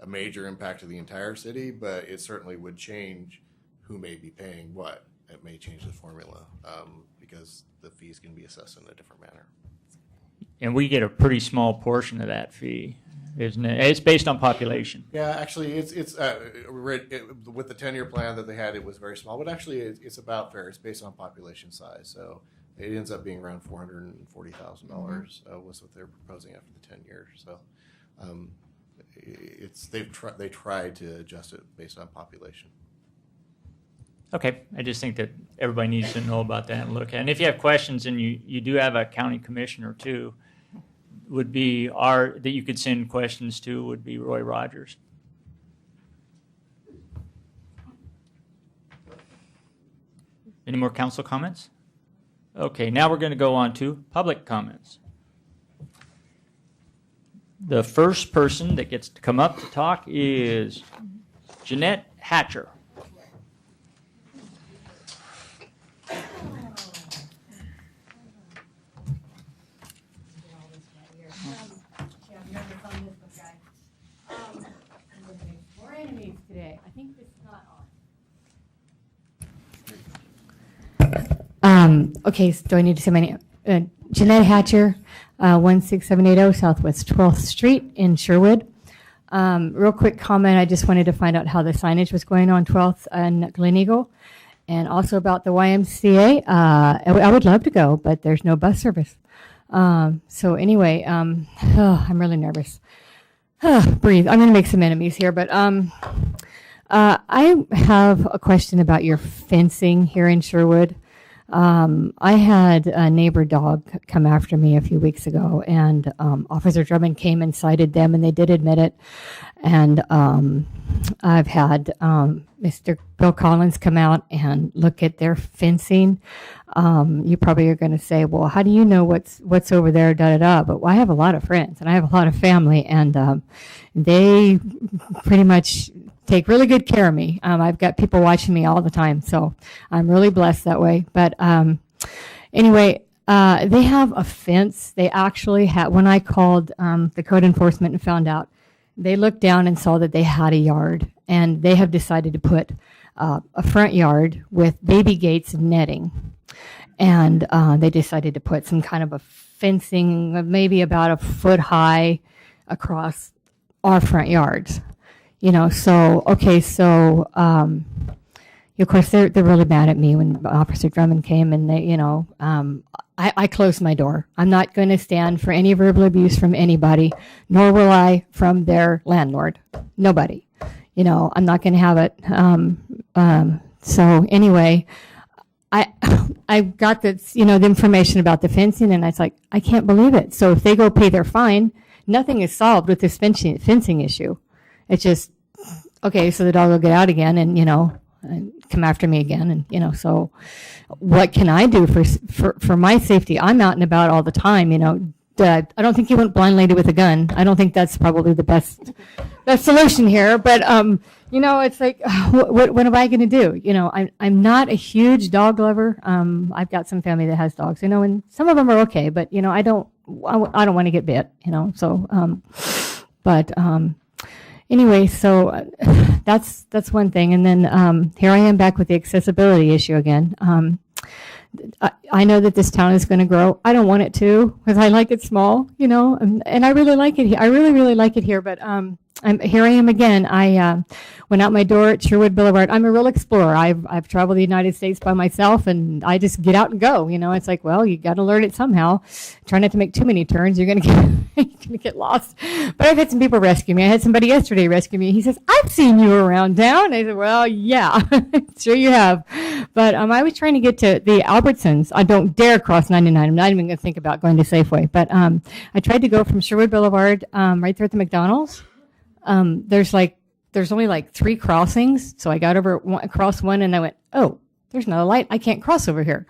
S5: a major impact to the entire city, but it certainly would change who may be paying what. It may change the formula because the fees can be assessed in a different manner.
S1: And we get a pretty small portion of that fee, isn't it? It's based on population.
S5: Yeah, actually, it's with the 10-year plan that they had, it was very small, but actually it's about fair. It's based on population size, so it ends up being around $440,000 was what they're proposing after the 10 years. So they tried to adjust it based on population.
S1: Okay, I just think that everybody needs to know about that and look at it. And if you have questions, and you do have a county commissioner too, would be that you could send questions to would be Roy Rogers. Any more council comments? Okay, now we're going to go on to public comments. The first person that gets to come up to talk is Jeanette Hatcher.
S13: We're enemies today. I think this is not on. Okay, so do I need to say my name? Jeanette Hatcher, 16780 Southwest 12th Street in Sherwood. Real quick comment, I just wanted to find out how the signage was going on 12th and Glen Eagle, and also about the YMCA. I would love to go, but there's no bus service. So anyway, I'm really nervous. Breathe. I'm going to make some enemies here, but I have a question about your fencing here in Sherwood. I had a neighbor dog come after me a few weeks ago, and Officer Drummond came and cited them, and they did admit it. And I've had Mr. Bill Collins come out and look at their fencing. You probably are going to say, well, how do you know what's over there, da-da-da? But I have a lot of friends, and I have a lot of family, and they pretty much take really good care of me. I've got people watching me all the time, so I'm really blessed that way. But anyway, they have a fence. They actually had, when I called the code enforcement and found out, they looked down and saw that they had a yard, and they have decided to put a front yard with baby gates and netting. And they decided to put some kind of a fencing, maybe about a foot high, across our front yards. You know, so, okay, so, of course, they're really mad at me when Officer Drummond came, and they, I closed my door. I'm not going to stand for any verbal abuse from anybody, nor will I from their landlord. Nobody. I'm not going to have it. So anyway, I got this, the information about the fencing, and I was like, I can't believe it. So if they go pay their fine, nothing is solved with this fencing issue. It's just, okay, so the dog will get out again and, and come after me again. And, so what can I do for my safety? I'm out and about all the time, I don't think you want blind lady with a gun. I don't think that's probably the best solution here. But, it's like, what am I going to do? I'm not a huge dog lover. I've got some family that has dogs, and some of them are okay, but, I don't want to get bit, so, but, anyway, so that's one thing. And then here I am back with the accessibility issue again. I know that this town is going to grow. I don't want it to, because I like it small, and I really like it here. I really, really like it here, but here I am again. I went out my door at Sherwood Boulevard. I'm a real explorer. I've traveled the United States by myself, and I just get out and go. It's like, well, you got to learn it somehow. Try not to make too many turns. You're going to get lost. But I've had some people rescue me. I had somebody yesterday rescue me. He says, "I've seen you around town." I said, "Well, yeah, sure you have." But I was trying to get to the Albertsons. I don't dare cross 99. I'm not even going to think about going to Safeway. But I tried to go from Sherwood Boulevard right there at the McDonald's. There's only like 3 crossings. So I got across one and I went, oh, there's no light. I can't cross over here.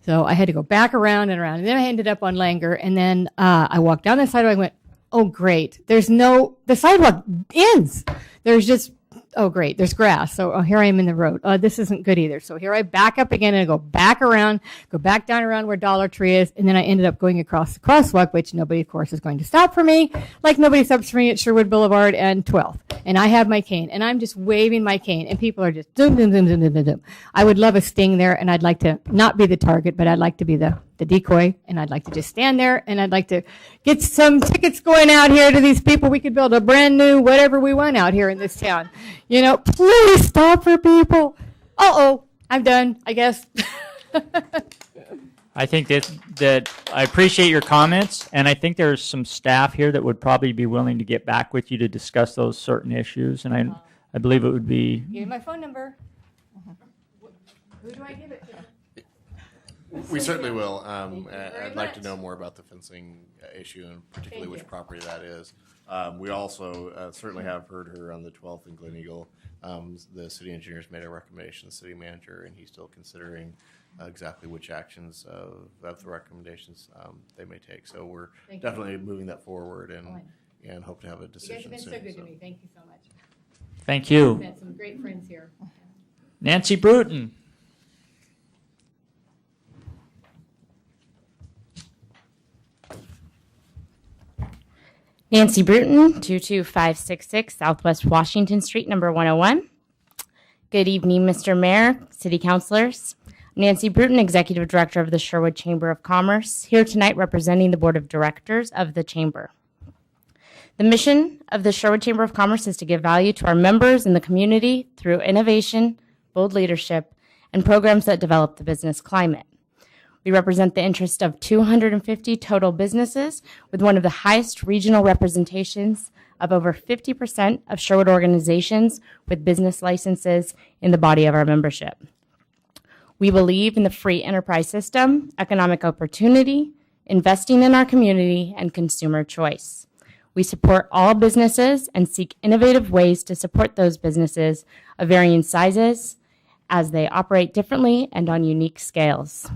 S13: So I had to go back around and around. And then I ended up on Langer. And then I walked down the sidewalk and went, oh, great. The sidewalk ends. There's just, oh, great. There's grass. So here I am in the road. This isn't good either. So here I back up again and I go back around, go back down around where Dollar Tree is. And then I ended up going across the crosswalk, which nobody, of course, is going to stop for me. Like nobody stops for me at Sherwood Boulevard and 12th. And I have my cane and I'm just waving my cane and people are just zoom, zoom, zoom, zoom, zoom, zoom, zoom. I would love a sting there, and I'd like to not be the target, but I'd like to be the decoy, and I'd like to just stand there, and I'd like to get some tickets going out here to these people. We could build a brand new whatever we want out here in this town. Please stop for people. Uh-oh, I'm done, I guess.
S1: I think that I appreciate your comments, and I think there's some staff here that would probably be willing to get back with you to discuss those certain issues, and I believe it would be...
S13: Give me my phone number. Who do I give it to?
S5: We certainly will. I'd like to know more about the fencing issue, and particularly which property that is. We also certainly have heard her on the 12th in Glen Eagle. The city engineers made a recommendation to the city manager, and he's still considering exactly which actions of the recommendations they may take. So we're definitely moving that forward and hope to have a decision soon.
S13: You guys have been so good to me. Thank you so much.
S1: Thank you.
S13: I've met some great friends here.
S1: Nancy Bruton.
S14: Nancy Bruton, 22566 Southwest Washington Street, number 101. Good evening, Mr. Mayor, City Councilors. Nancy Bruton, Executive Director of the Sherwood Chamber of Commerce, here tonight representing the Board of Directors of the Chamber. The mission of the Sherwood Chamber of Commerce is to give value to our members and the community through innovation, bold leadership, and programs that develop the business climate. We represent the interest of 250 total businesses with one of the highest regional representations of over 50% of Sherwood organizations with business licenses in the body of our membership. We believe in the free enterprise system, economic opportunity, investing in our community, and consumer choice. We support all businesses and seek innovative ways to support those businesses of varying sizes as they operate differently and on unique scales.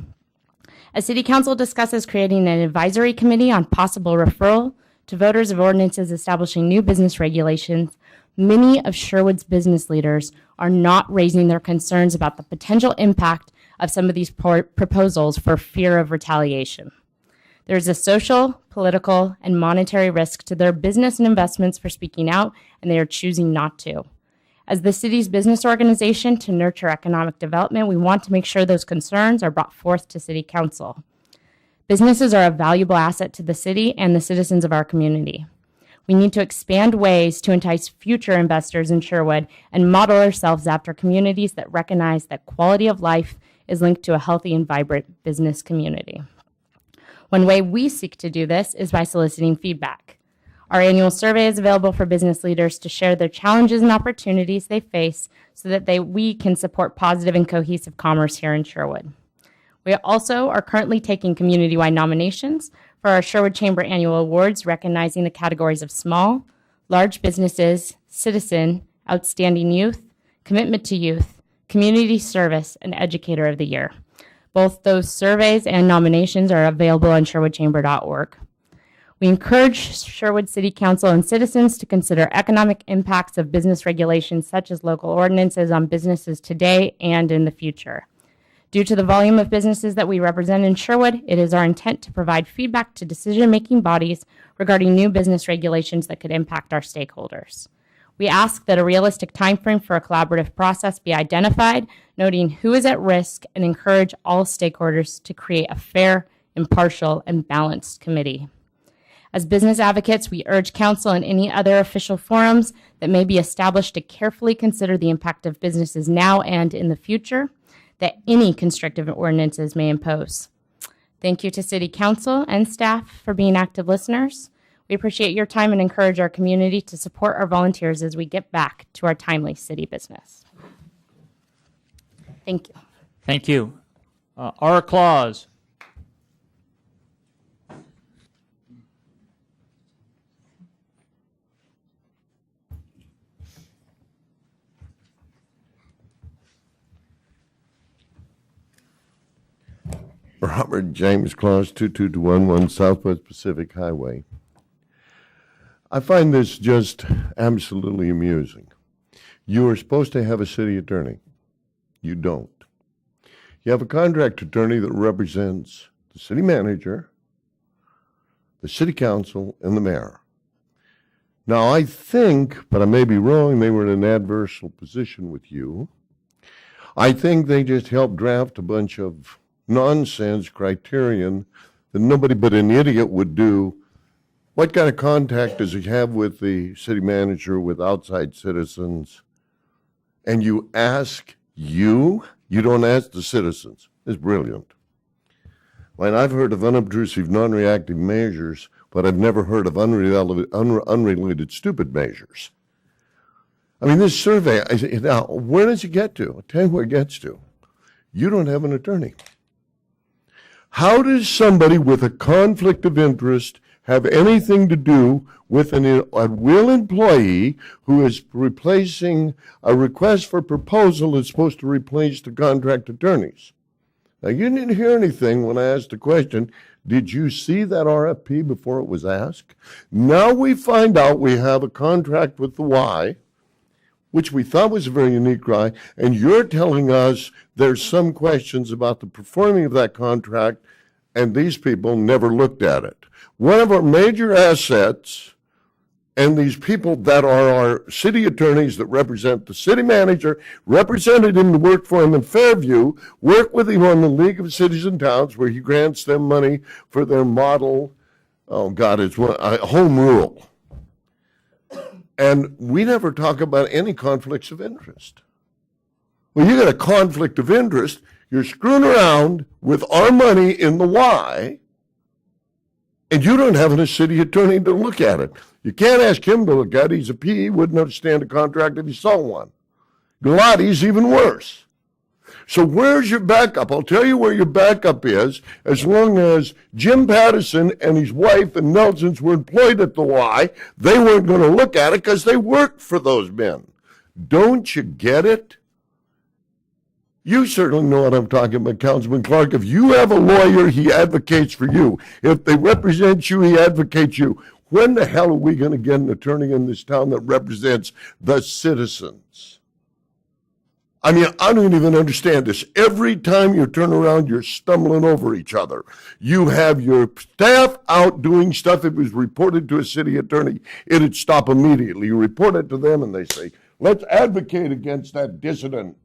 S14: As City Council discusses creating an advisory committee on possible referral to voters of ordinances establishing new business regulations, many of Sherwood's business leaders are not raising their concerns about the potential impact of some of these proposals for fear of retaliation. There is a social, political, and monetary risk to their business and investments for speaking out, and they are choosing not to. As the city's business organization to nurture economic development, we want to make sure those concerns are brought forth to City Council. Businesses are a valuable asset to the city and the citizens of our community. We need to expand ways to entice future investors in Sherwood and model ourselves after communities that recognize that quality of life is linked to a healthy and vibrant business community. One way we seek to do this is by soliciting feedback. Our annual survey is available for business leaders to share their challenges and opportunities they face so that we can support positive and cohesive commerce here in Sherwood. We also are currently taking community-wide nominations for our Sherwood Chamber Annual Awards, recognizing the categories of small, large businesses, citizen, outstanding youth, commitment to youth, community service, and educator of the year. Both those surveys and nominations are available on sherwoodchamber.org. We encourage Sherwood City Council and citizens to consider economic impacts of business regulations such as local ordinances on businesses today and in the future. Due to the volume of businesses that we represent in Sherwood, it is our intent to provide feedback to decision-making bodies regarding new business regulations that could impact our stakeholders. We ask that a realistic timeframe for a collaborative process be identified, noting who is at risk, and encourage all stakeholders to create a fair, impartial, and balanced committee. As business advocates, we urge council and any other official forums that may be established to carefully consider the impact of businesses now and in the future that any constrictive ordinances may impose. Thank you to City Council and staff for being active listeners. We appreciate your time and encourage our community to support our volunteers as we get back to our timely city business. Thank you.
S1: Thank you. Our Claus.
S15: Robert James Claus, 22211 Southwest Pacific Highway. I find this just absolutely amusing. You are supposed to have a city attorney. You don't. You have a contract attorney that represents the city manager, the city council, and the mayor. Now, I think, but I may be wrong, they were in an adversarial position with you. I think they just helped draft a bunch of nonsense criterion that nobody but an idiot would do. What kind of contact does he have with the city manager, with outside citizens? And you ask you don't ask the citizens. It's brilliant. Well, I've heard of unobtrusive, non-reactive measures, but I've never heard of unrelated stupid measures. I mean, this survey, now, where does it get to? I'll tell you where it gets to. You don't have an attorney. How does somebody with a conflict of interest have anything to do with a real employee who is replacing a request for proposal that's supposed to replace the contract attorneys? Now, you didn't hear anything when I asked the question, did you see that RFP before it was asked? Now we find out we have a contract with the Y, which we thought was a very unique guy, and you're telling us there's some questions about the performing of that contract, and these people never looked at it. One of our major assets, and these people that are our city attorneys that represent the city manager, represented him to work for him in Fairview, work with him on the League of Cities and Towns, where he grants them money for their model, it's home rule. And we never talk about any conflicts of interest. Well, you got a conflict of interest. You're screwing around with our money in the Y, and you don't have a city attorney to look at it. You can't ask him to look at it. He's a PE. He wouldn't understand a contract if he saw one. Galati's even worse. So where's your backup? I'll tell you where your backup is. As long as Jim Pattison and his wife and Nelson's were employed at the Y, they weren't going to look at it because they worked for those men. Don't you get it? You certainly know what I'm talking about, Councilman Clark. If you have a lawyer, he advocates for you. If they represent you, he advocates you. When the hell are we going to get an attorney in this town that represents the citizens? I mean, I don't even understand this. Every time you turn around, you're stumbling over each other. You have your staff out doing stuff. If it was reported to a city attorney, it'd stop immediately. You report it to them, and they say, let's advocate against that dissident.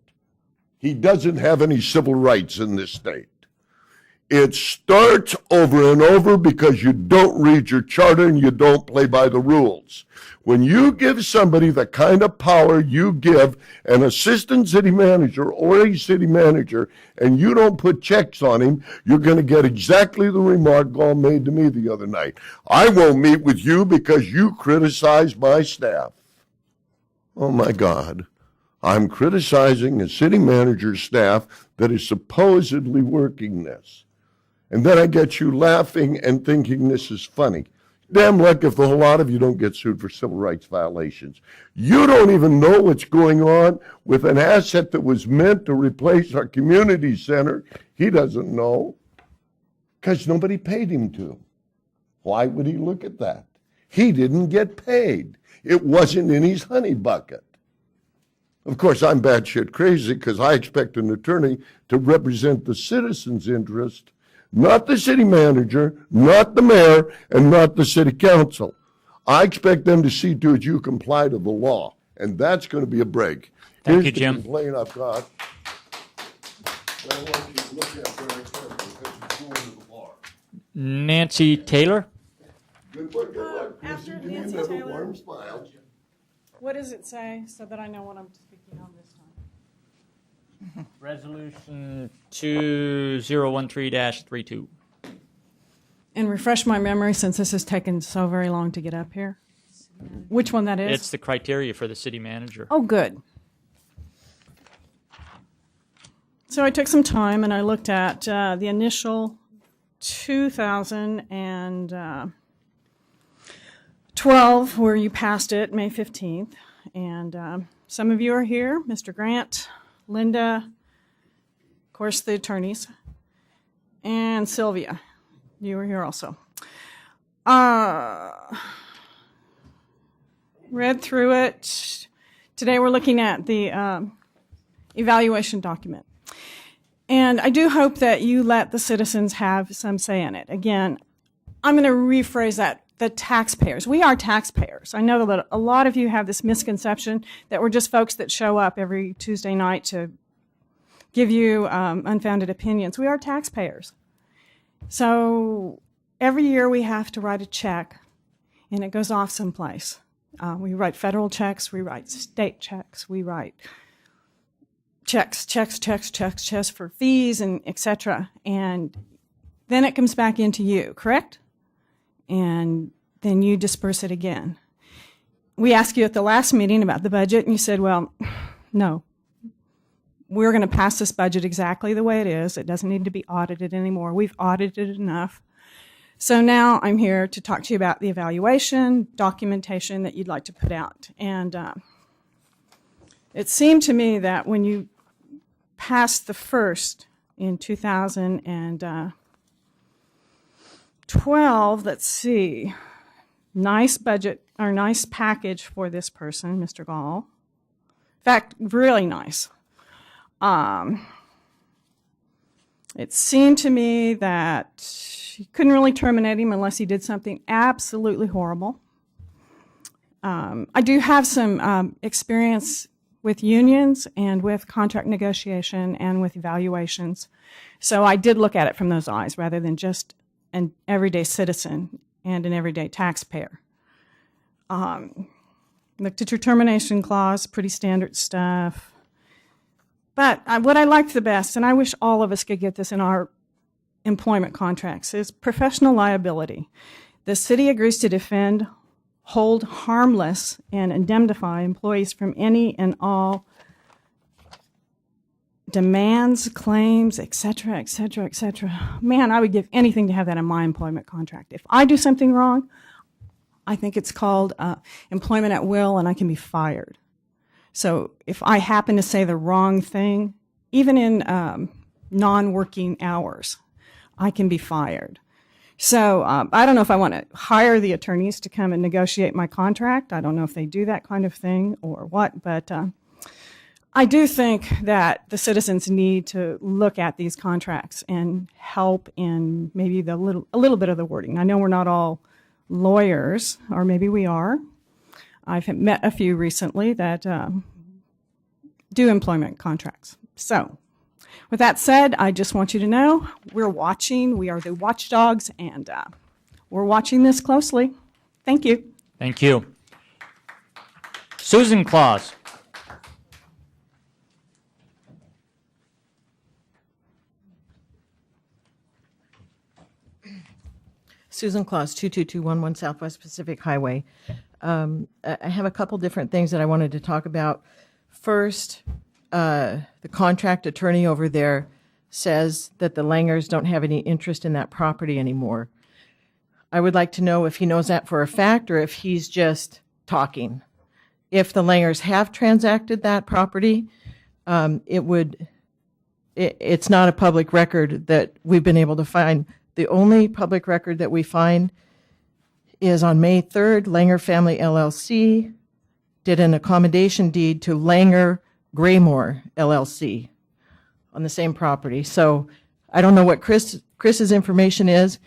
S15: He doesn't have any civil rights in this state. It starts over and over because you don't read your charter and you don't play by the rules. When you give somebody the kind of power you give an assistant city manager or a city manager and you don't put checks on him, you're going to get exactly the remark Gall made to me the other night. I won't meet with you because you criticize my staff. Oh, my God. I'm criticizing a city manager's staff that is supposedly working this. And then I get you laughing and thinking this is funny. Damn luck if the whole lot of you don't get sued for civil rights violations. You don't even know what's going on with an asset that was meant to replace our community center. He doesn't know because nobody paid him to. Why would he look at that? He didn't get paid. It wasn't in his honey bucket. Of course, I'm batshit crazy because I expect an attorney to represent the citizens' interest, not the city manager, not the mayor, and not the city council. I expect them to see to it you comply to the law, and that's going to be a break.
S1: Thank
S15: Here's
S1: you,
S15: the
S1: Jim.
S15: complaint I've got. I want you to look at very carefully because it's going to the bar.
S1: Nancy Taylor.
S15: Good work, good work.
S2: After
S15: Give me
S2: Nancy
S15: another
S2: Taylor.
S15: warm smile.
S2: What does it say so that I know what I'm speaking on this time?
S1: Resolution 2013-32.
S2: And refresh my memory since this has taken so very long to get up here. Which one that is?
S1: It's the criteria for the city manager.
S2: Oh, good. So I took some time and I looked at the initial 2012, where you passed it May 15th. And some of you are here, Mr. Grant, Linda, of course, the attorneys, and Sylvia. You were here also. Read through it. Today we're looking at the evaluation document. And I do hope that you let the citizens have some say in it. Again, I'm going to rephrase that. The taxpayers. We are taxpayers. I know that a lot of you have this misconception that we're just folks that show up every Tuesday night to give you unfounded opinions. We are taxpayers. So every year we have to write a check, and it goes off someplace. We write federal checks, we write state checks, we write checks for fees and etc. And then it comes back into you, correct? And then you disperse it again. We asked you at the last meeting about the budget, and you said, well, no. We're going to pass this budget exactly the way it is. It doesn't need to be audited anymore. We've audited it enough. So now I'm here to talk to you about the evaluation, documentation that you'd like to put out. And it seemed to me that when you passed the first in 2012, let's see, nice budget, or nice package for this person, Mr. Gall. In fact, really nice. It seemed to me that you couldn't really terminate him unless he did something absolutely horrible. I do have some experience with unions and with contract negotiation and with evaluations. So I did look at it from those eyes rather than just an everyday citizen and an everyday taxpayer. Looked at your termination clause, pretty standard stuff. But what I liked the best, and I wish all of us could get this in our employment contracts, is professional liability. The city agrees to defend, hold harmless, and indemnify employees from any and all demands, claims, etc., etc., etc. Man, I would give anything to have that in my employment contract. If I do something wrong, I think it's called employment at will, and I can be fired. So if I happen to say the wrong thing, even in non-working hours, I can be fired. So I don't know if I want to hire the attorneys to come and negotiate my contract. I don't know if they do that kind of thing or what, but I do think that the citizens need to look at these contracts and help in maybe a little bit of the wording. I know we're not all lawyers, or maybe we are. I've met a few recently that do employment contracts. So with that said, I just want you to know we're watching. We are the watchdogs, and we're watching this closely. Thank you.
S1: Thank you. Susan Claus.
S12: Susan Claus, 22211 Southwest Pacific Highway. I have a couple different things that I wanted to talk about. First, the contract attorney over there says that the Langers don't have any interest in that property anymore. I would like to know if he knows that for a fact or if he's just talking. If the Langers have transacted that property, it's not a public record that we've been able to find. The only public record that we find is on May 3rd, Langer Family LLC did an accommodation deed to Langer Graymore LLC on the same property. So I don't know what Chris's information is,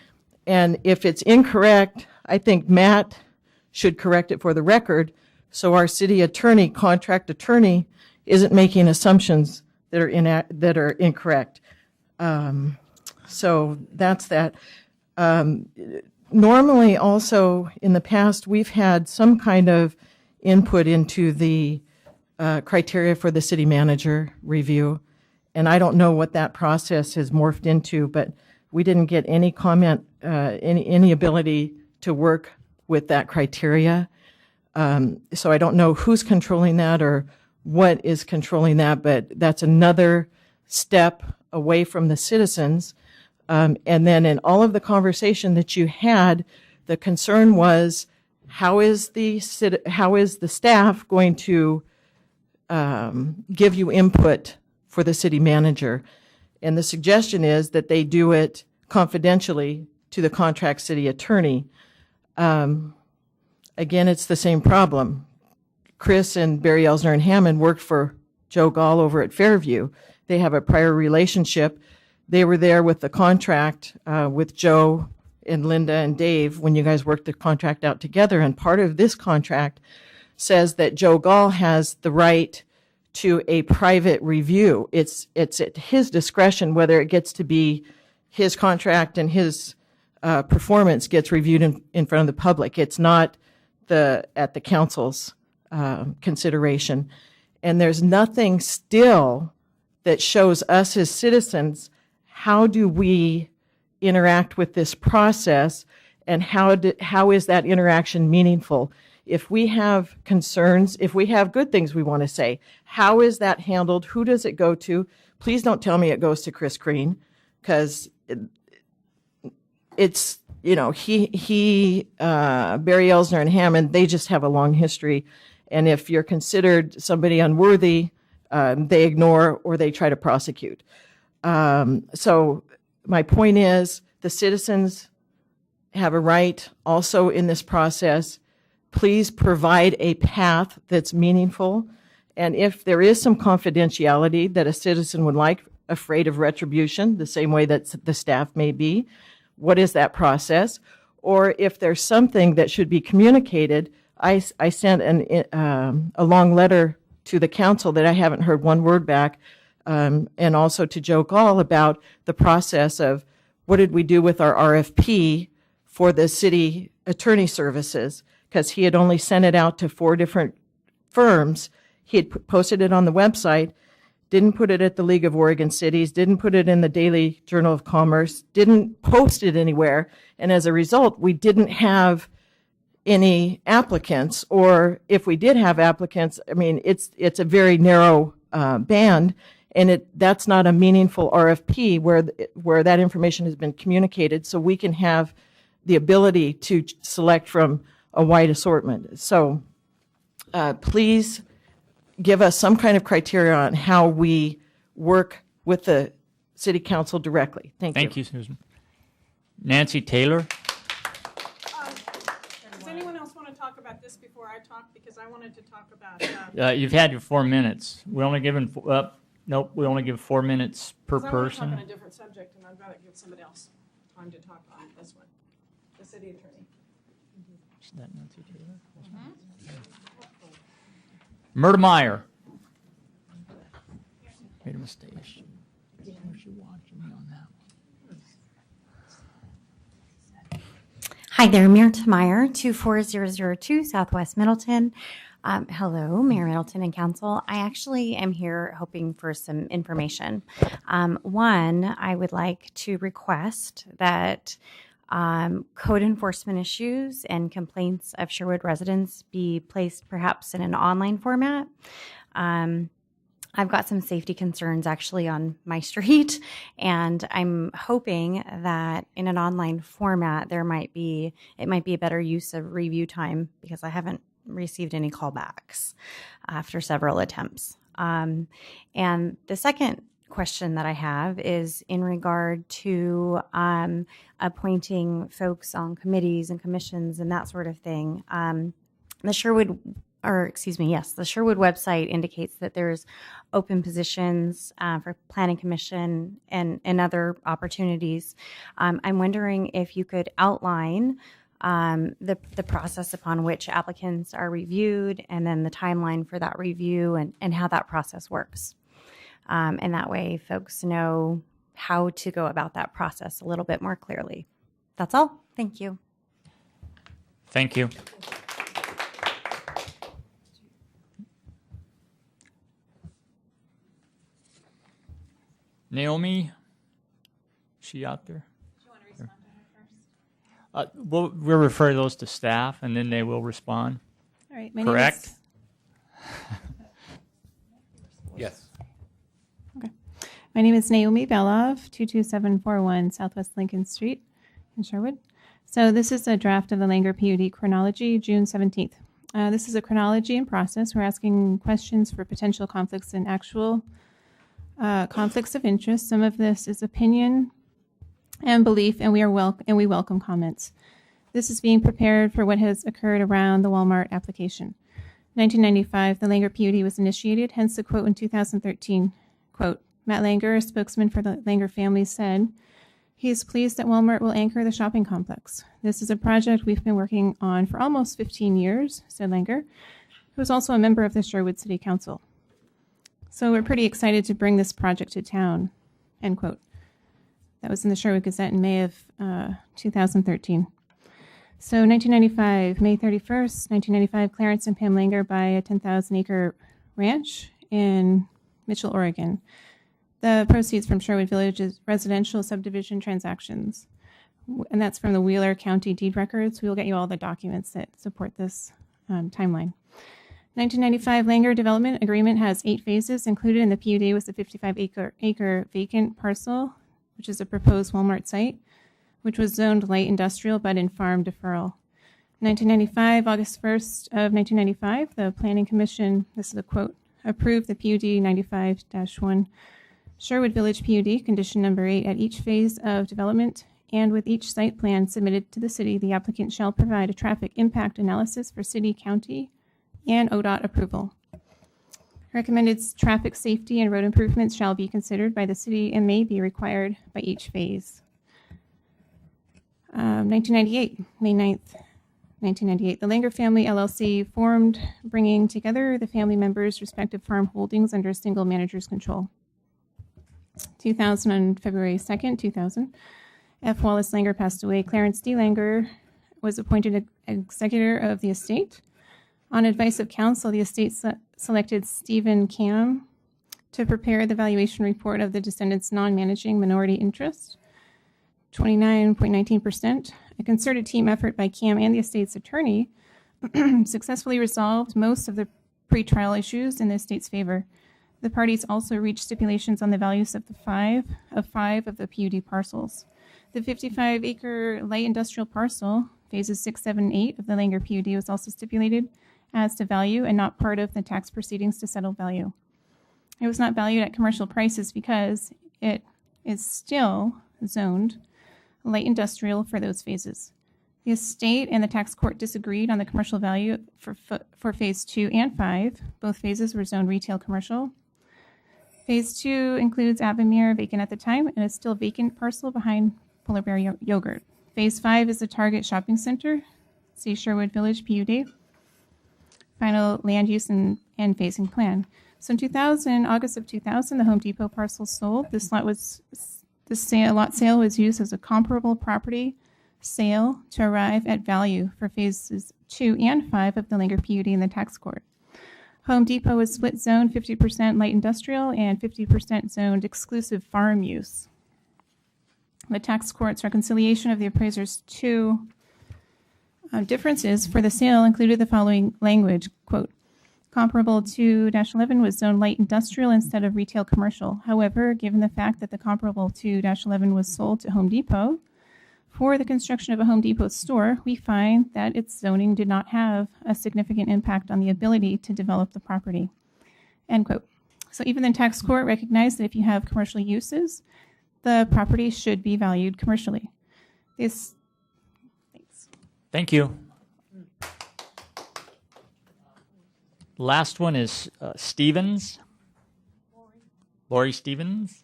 S12: and if it's incorrect, I think Matt should correct it for the record, so our city attorney, contract attorney, isn't making assumptions that are incorrect. So that's that. Normally, also in the past, we've had some kind of input into the criteria for the city manager review, and I don't know what that process has morphed into, but we didn't get any comment, any ability to work with that criteria. So I don't know who's controlling that or what is controlling that, but that's another step away from the citizens. And then in all of the conversation that you had, the concern was, how is the staff going to give you input for the city manager? And the suggestion is that they do it confidentially to the contract city attorney. Again, it's the same problem. Chris and Barry Elsner and Hammond worked for Joe Gall over at Fairview. They have a prior relationship. They were there with the contract with Joe and Linda and Dave when you guys worked the contract out together. And part of this contract says that Joe Gall has the right to a private review. It's at his discretion whether it gets to be his contract and his performance gets reviewed in front of the public. It's not at the council's consideration. And there's nothing still that shows us as citizens, how do we interact with this process, and how is that interaction meaningful? If we have concerns, if we have good things we want to say, how is that handled? Who does it go to? Please don't tell me it goes to Chris Green, because it's, Barry Elsner and Hammond, they just have a long history. And if you're considered somebody unworthy, they ignore or they try to prosecute. So my point is, the citizens have a right also in this process. Please provide a path that's meaningful. And if there is some confidentiality that a citizen would like, afraid of retribution, the same way that the staff may be, what is that process? Or if there's something that should be communicated, I sent a long letter to the council that I haven't heard one word back, and also to Joe Gall about the process of what did we do with our RFP for the city attorney services, because he had only sent it out to 4 different firms. He had posted it on the website, didn't put it at the League of Oregon Cities, didn't put it in the Daily Journal of Commerce, didn't post it anywhere, and as a result, we didn't have any applicants, or if we did have applicants, I mean, it's a very narrow band, and that's not a meaningful RFP where that information has been communicated, so we can have the ability to select from a wide assortment. So please give us some kind of criteria on how we work with the city council directly. Thank you.
S1: Thank you, Susan. Nancy Taylor.
S2: Does anyone else want to talk about this before I talk? Because I wanted to talk about...
S1: You've had your 4 minutes. We only given we only give 4 minutes per person.
S2: I want to talk on a different subject, and I'd rather give somebody else time to talk on this one. The city attorney.
S1: Is that Nancy Taylor? Murda Meyer. Made a mistake.
S16: Hi there, Mirta Meyer, 24002 Southwest Middleton. Hello, Mayor Middleton and Council. I actually am here hoping for some information. One, I would like to request that code enforcement issues and complaints of Sherwood residents be placed perhaps in an online format. I've got some safety concerns actually on my street, and I'm hoping that in an online format it might be a better use of review time, because I haven't received any callbacks after several attempts. And the second question that I have is in regard to appointing folks on committees and commissions and that sort of thing. The Sherwood website indicates that there's open positions for Planning Commission and other opportunities. I'm wondering if you could outline the process upon which applicants are reviewed and then the timeline for that review and how that process works. And that way folks know how to go about that process a little bit more clearly. That's all. Thank you.
S1: Thank you. Naomi, is she out there?
S2: Do you want to respond to her first?
S1: We'll refer those to staff, and then they will respond.
S2: All right.
S1: Correct?
S5: Yes.
S2: Okay. My name is Naomi Belov, 22741 Southwest Lincoln Street in Sherwood. So this is a draft of the Langer PUD chronology, June 17th. This is a chronology and process. We're asking questions for potential conflicts and actual conflicts of interest. Some of this is opinion and belief, and we welcome comments. This is being prepared for what has occurred around the Walmart application. 1995, the Langer PUD was initiated, hence the quote in 2013. Quote, Matt Langer, a spokesman for the Langer family, said, he is pleased that Walmart will anchor the shopping complex. This is a project we've been working on for almost 15 years, said Langer, who is also a member of the Sherwood City Council. So we're pretty excited to bring this project to town, end quote. That was in the Sherwood Gazette in May of 2013. So 1995, May 31st, 1995, Clarence and Pam Langer buy a 10,000-acre ranch in Mitchell, Oregon. The proceeds from Sherwood Village's residential subdivision transactions. And that's from the Wheeler County deed records. We will get you all the documents that support this timeline. 1995 Langer Development Agreement has 8 phases. Included in the PUD was the 55-acre vacant parcel, which is a proposed Walmart site, which was zoned light industrial but in farm deferral. 1995, August 1st of 1995, the Planning Commission, this is a quote, approved the PUD 95-1 Sherwood Village PUD, condition number 8, at each phase of development and with each site plan submitted to the city, the applicant shall provide a traffic impact analysis for city, county, and ODOT approval. Recommended traffic safety and road improvements shall be considered by the city and may be required by each phase. 1998, May 9th, 1998, the Langer Family LLC formed, bringing together the family members' respective farm holdings under a single manager's control. 2000, on February 2nd, 2000, F. Wallace Langer passed away. Clarence D. Langer was appointed executor of the estate. On advice of counsel, the estate selected Stephen Cam to prepare the valuation report of the descendants' non-managing minority interest, 29.19%. A concerted team effort by Cam and the estate's attorney successfully resolved most of the pretrial issues in the estate's favor. The parties also reached stipulations on the values of five of the PUD parcels. The 55-acre light industrial parcel, phases 6, 7, 8 of the Langer PUD, was also stipulated as to value and not part of the tax proceedings to settle value. It was not valued at commercial prices because it is still zoned light industrial for those phases. The estate and the tax court disagreed on the commercial value for phase 2 and 5. Both phases were zoned retail commercial. Phase 2 includes Avamere, vacant at the time, and a still vacant parcel behind Polar Bear Yogurt. Phase 5 is the Target Shopping Center, see Sherwood Village PUD. Final land use and phasing plan. So in 2000, August of 2000, the Home Depot parcel sold. Lot sale was used as a comparable property sale to arrive at value for phases 2 and 5 of the Langer PUD in the tax court. Home Depot was split zone 50% light industrial and 50% zoned exclusive farm use. The tax court's reconciliation of the appraiser's two differences for the sale included the following language, quote, comparable 2-11 was zoned light industrial instead of retail commercial. However, given the fact that the comparable 2-11 was sold to Home Depot for the construction of a Home Depot store, we find that its zoning did not have a significant impact on the ability to develop the property, end quote.
S17: So even the tax court recognized that if you have commercial uses, the property should be valued commercially. Thanks.
S1: Thank you. Last one is Stevens. Lori Stevens.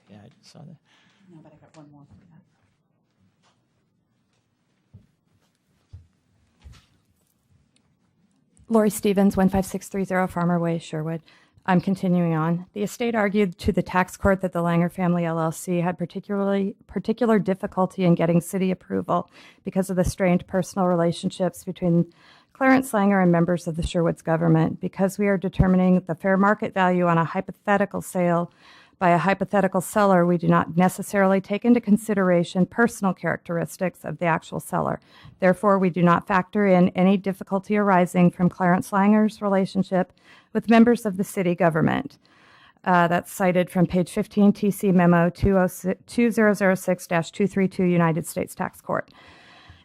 S1: Yeah, I just saw that.
S9: No, but I got one more for that.
S18: Lori Stevens, 15630 Farmer Way, Sherwood. I'm continuing on. The estate argued to the tax court that the Langer Family LLC had particular difficulty in getting city approval because of the strained personal relationships between Clarence Langer and members of the Sherwood's government. Because we are determining the fair market value on a hypothetical sale by a hypothetical seller, we do not necessarily take into consideration personal characteristics of the actual seller. Therefore, we do not factor in any difficulty arising from Clarence Langer's relationship with members of the city government. That's cited from page 15, TC Memo 2006-232, United States Tax Court.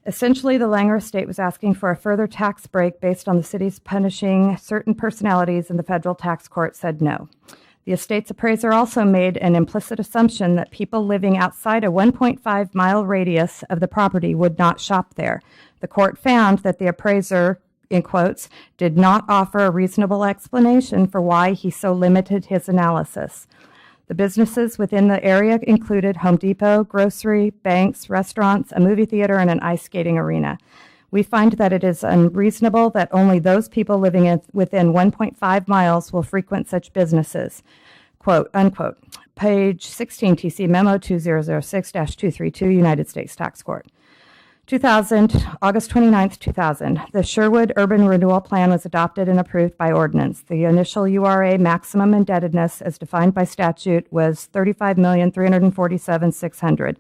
S18: Essentially, the Langer estate was asking for a further tax break based on the city's punishing certain personalities, and the federal tax court said no. The estate's appraiser also made an implicit assumption that people living outside a 1.5-mile radius of the property would not shop there. The court found that the appraiser, in quotes, did not offer a reasonable explanation for why he so limited his analysis. The businesses within the area included Home Depot, grocery, banks, restaurants, a movie theater, and an ice skating arena. We find that it is unreasonable that only those people living within 1.5 miles will frequent such businesses. Quote, unquote. Page 16, TC Memo 2006-232, United States Tax Court. 2000, August 29th, 2000, the Sherwood Urban Renewal Plan was adopted and approved by ordinance. The initial URA maximum indebtedness as defined by statute was $35,347,600.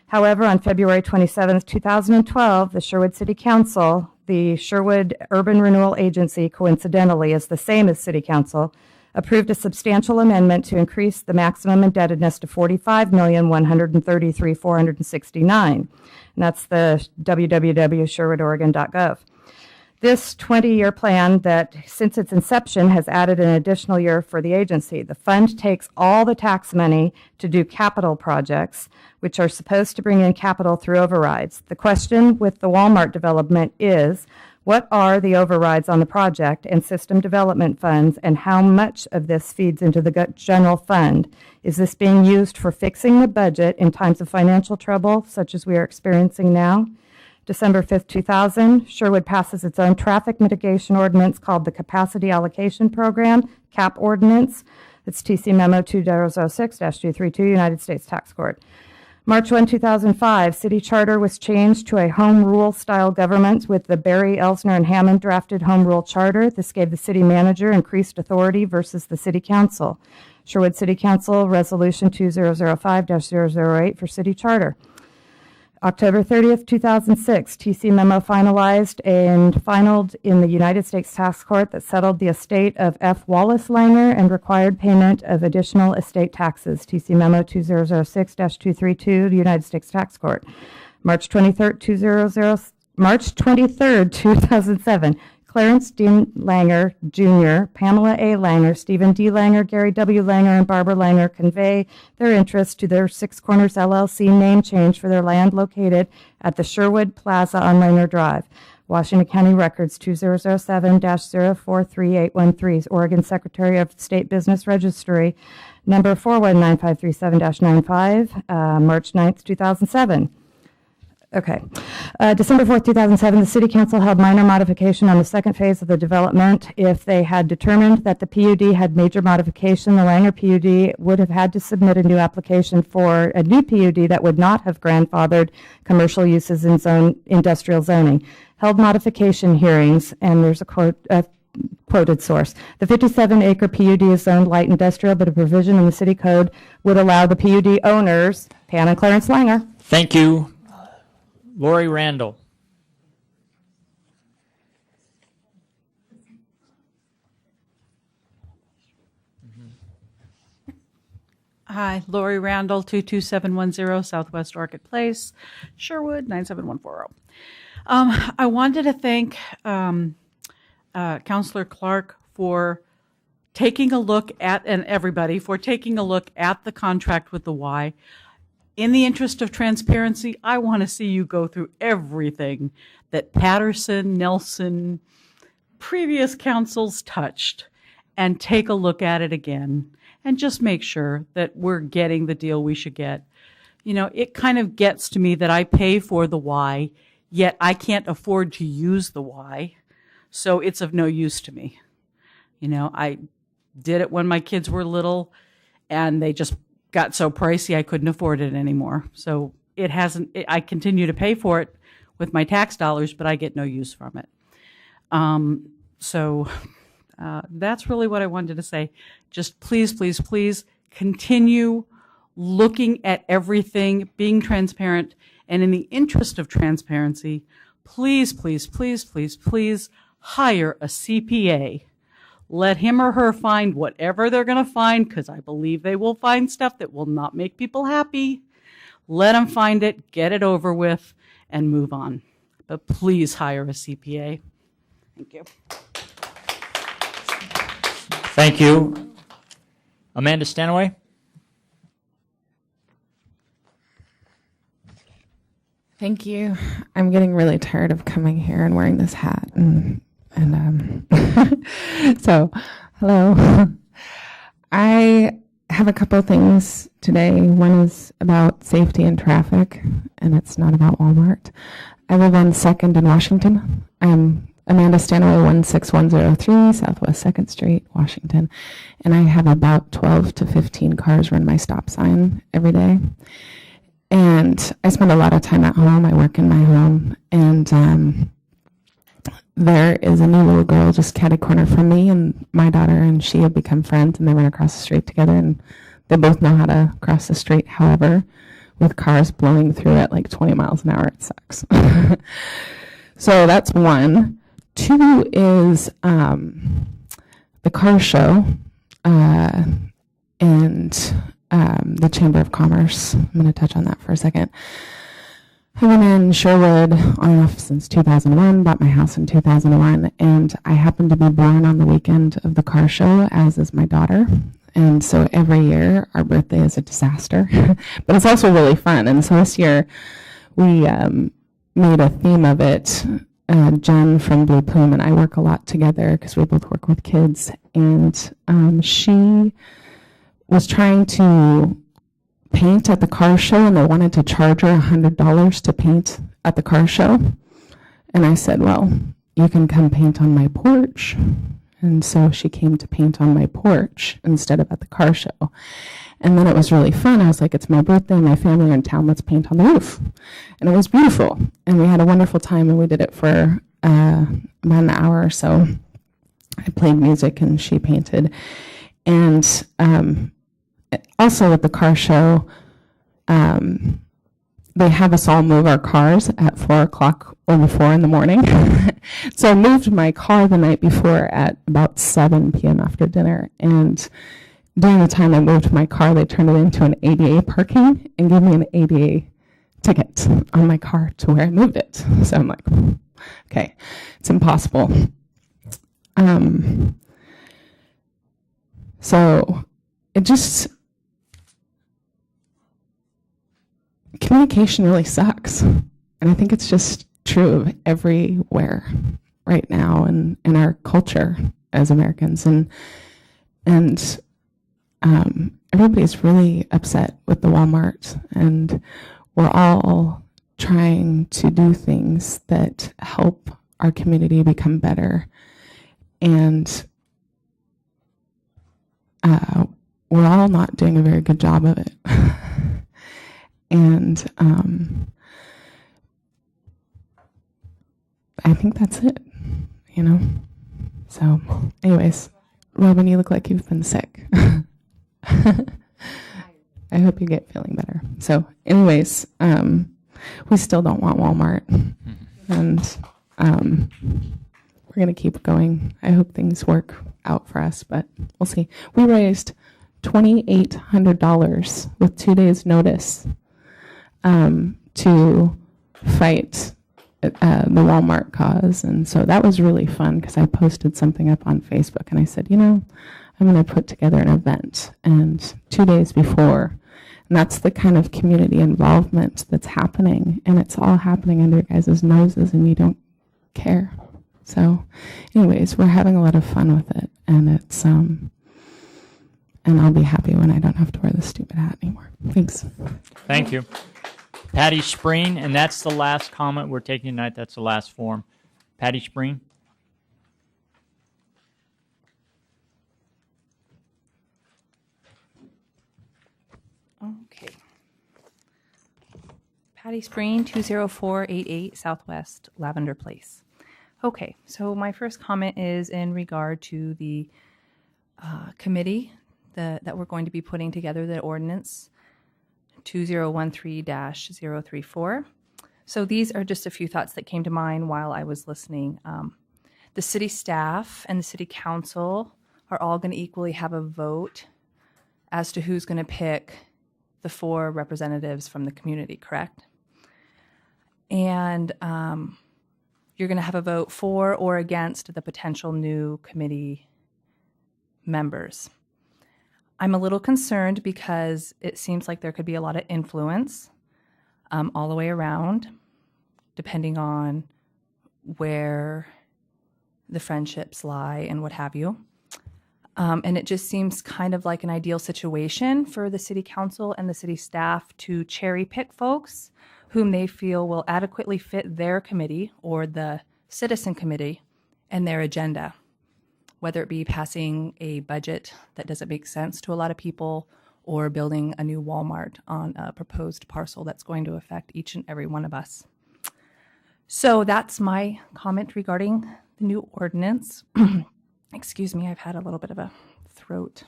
S18: However, on February 27th, 2012, the Sherwood City Council, the Sherwood Urban Renewal Agency, coincidentally is the same as City Council, approved a substantial amendment to increase the maximum indebtedness to $45,133,469. And that's the www.sherwoodoregon.gov. This 20-year plan that, since its inception, has added an additional year for the agency. The fund takes all the tax money to do capital projects, which are supposed to bring in capital through overrides. The question with the Walmart development is, what are the overrides on the project and system development funds, and how much of this feeds into the general fund? Is this being used for fixing the budget in times of financial trouble, such as we are experiencing now? December 5th, 2000, Sherwood passes its own traffic mitigation ordinance called the Capacity Allocation Program, CAP Ordinance. It's TC Memo 2006-232, United States Tax Court. March 1, 2005, city charter was changed to a home rule style government with the Berry, Elsner, and Hammond drafted home rule charter. This gave the city manager increased authority versus the city council. Sherwood City Council Resolution 2005-008 for city charter. October 30th, 2006, TC Memo finalized in the United States Tax Court that settled the estate of F. Wallace Langer and required payment of additional estate taxes. TC Memo 2006-232, the United States Tax Court. March 23rd, 2007, Clarence D. Langer Jr., Pamela A. Langer, Stephen D. Langer, Gary W. Langer, and Barbara Langer convey their interest to their Six Corners LLC name change for their land located at the Sherwood Plaza on Langer Drive. Washington County Records 2007-043813, Oregon Secretary of State Business Registry, number 419537-95, March 9th, 2007. Okay. December 4th, 2007, the City Council held minor modification on the second phase of the development. If they had determined that the PUD had major modification, the Langer PUD would have had to submit a new application for a new PUD that would not have grandfathered commercial uses in industrial zoning. Held modification hearings, and there's a quoted source. The 57-acre PUD is zoned light industrial, but a provision in the city code would allow the PUD owners, Pam and Clarence Langer.
S1: Thank you. Lori Randall.
S19: Hi, Lori Randall, 22710 Southwest Orchid Place, Sherwood, 97140. I wanted to thank Councilor Clark for taking a look at, and everybody, for taking a look at the contract with the Y. In the interest of transparency, I want to see you go through everything that Patterson, Nelson, previous councils touched and take a look at it again and just make sure that we're getting the deal we should get. You know, it kind of gets to me that I pay for the Y, yet I can't afford to use the Y, so it's of no use to me. You know, I did it when my kids were little and they just got so pricey I couldn't afford it anymore. So I continue to pay for it with my tax dollars, but I get no use from it. That's really what I wanted to say. Just please, please, please continue looking at everything, being transparent, and in the interest of transparency, please, please, please, please, please hire a CPA. Let him or her find whatever they're going to find, because I believe they will find stuff that will not make people happy. Let them find it, get it over with, and move on. But please hire a CPA. Thank you.
S1: Thank you. Amanda Stanaway?
S20: Thank you. I'm getting really tired of coming here and wearing this hat and so hello. I have a couple of things today. One is about safety and traffic, and it's not about Walmart. I live on 2nd in Washington. I'm Amanda Stanaway, 16103 Southwest 2nd Street, Washington, and I have about 12 to 15 cars run my stop sign every day. And I spend a lot of time at home. I work in my home, and there is a new little girl just catty corner from me, and my daughter and she have become friends, and they run across the street together, and they both know how to cross the street. However, with cars blowing through at like 20 miles an hour, it sucks. So that's one. Two is the car show and the Chamber of Commerce. I'm going to touch on that for a second. I've been in Sherwood on and off since 2001, bought my house in 2001, and I happened to be born on the weekend of the car show, as is my daughter. And so every year, our birthday is a disaster, but it's also really fun. And so this year, we made a theme of it. Jen from Blue Plume and I work a lot together because we both work with kids, and she was trying to paint at the car show, and they wanted to charge her $100 to paint at the car show. And I said, well, you can come paint on my porch. And so she came to paint on my porch instead of at the car show. And then it was really fun. I was like, it's my birthday, my family are in town, let's paint on the roof. And it was beautiful. And we had a wonderful time, and we did it for about an hour or so. I played music and she painted. And also at the car show, they have us all move our cars at 4 o'clock or before in the morning. So I moved my car the night before at about 7 p.m. after dinner. And during the time I moved my car, they turned it into an ADA parking and gave me an ADA ticket on my car to where I moved it. So I'm like, okay, it's impossible. So it just, communication really sucks. And I think it's just true of everywhere right now and in our culture as Americans. And everybody's really upset with the Walmart, and we're all trying to do things that help our community become better. And we're all not doing a very good job of it. And I think that's it, you know? So anyways, Robin, you look like you've been sick. I hope you get feeling better. So anyways, we still don't want Walmart. And we're going to keep going. I hope things work out for us, but we'll see. We raised $2,800 with 2 days notice to fight the Walmart cause. And so that was really fun because I posted something up on Facebook and I said, you know, I'm going to put together an event, and 2 days before. And that's the kind of community involvement that's happening, and it's all happening under your guys' noses, and you don't care. So anyways, we're having a lot of fun with it, and it's and I'll be happy when I don't have to wear this stupid hat anymore. Thanks.
S1: Thank you. Patty Spreen, and that's the last comment we're taking tonight. That's the last form. Patty Spreen.
S21: Okay. Patty Spreen, 20488 Southwest Lavender Place. Okay, so my first comment is in regard to the committee that we're going to be putting together, the ordinance 2013-034. So these are just a few thoughts that came to mind while I was listening. The city staff and the city council are all going to equally have a vote as to who's going to pick the 4 representatives from the community, correct? And you're going to have a vote for or against the potential new committee members. I'm a little concerned because it seems like there could be a lot of influence all the way around, depending on where the friendships lie and what have you. And it just seems kind of like an ideal situation for the city council and the city staff to cherry pick folks whom they feel will adequately fit their committee or the citizen committee and their agenda, whether it be passing a budget that doesn't make sense to a lot of people or building a new Walmart on a proposed parcel that's going to affect each and every one of us. So that's my comment regarding the new ordinance. Excuse me, I've had a little bit of a throat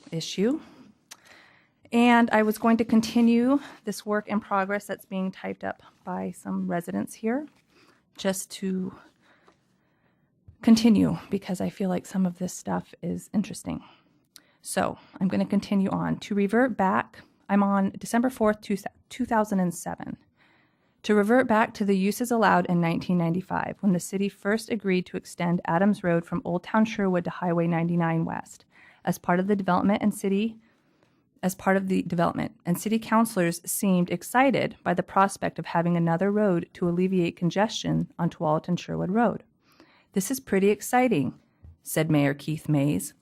S21: issue. And I was going to continue this work in progress that's being typed up by some residents here, just to continue, because I feel like some of this stuff is interesting. So I'm going to continue on. To revert back, I'm on December 4th, 2007. To revert back to the uses allowed in 1995, when the city first agreed to extend Adams Road from Old Town Sherwood to Highway 99 West as part of the development, and city councilors seemed excited by the prospect of having another road to alleviate congestion on Tualatin Sherwood Road. "This is pretty exciting," said Mayor Keith Mays.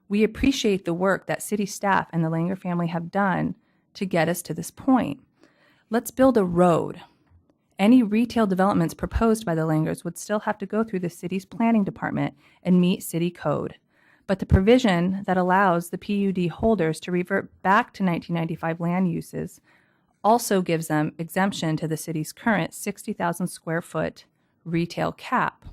S21: "We appreciate the work that city staff and the Langer family have done to get us to this point. Let's build a road. Any retail developments proposed by the Langers would still have to go through the city's planning department and meet city code. But the provision that allows the PUD holders to revert back to 1995 land uses also gives them exemption to the city's current 60,000 square foot retail cap."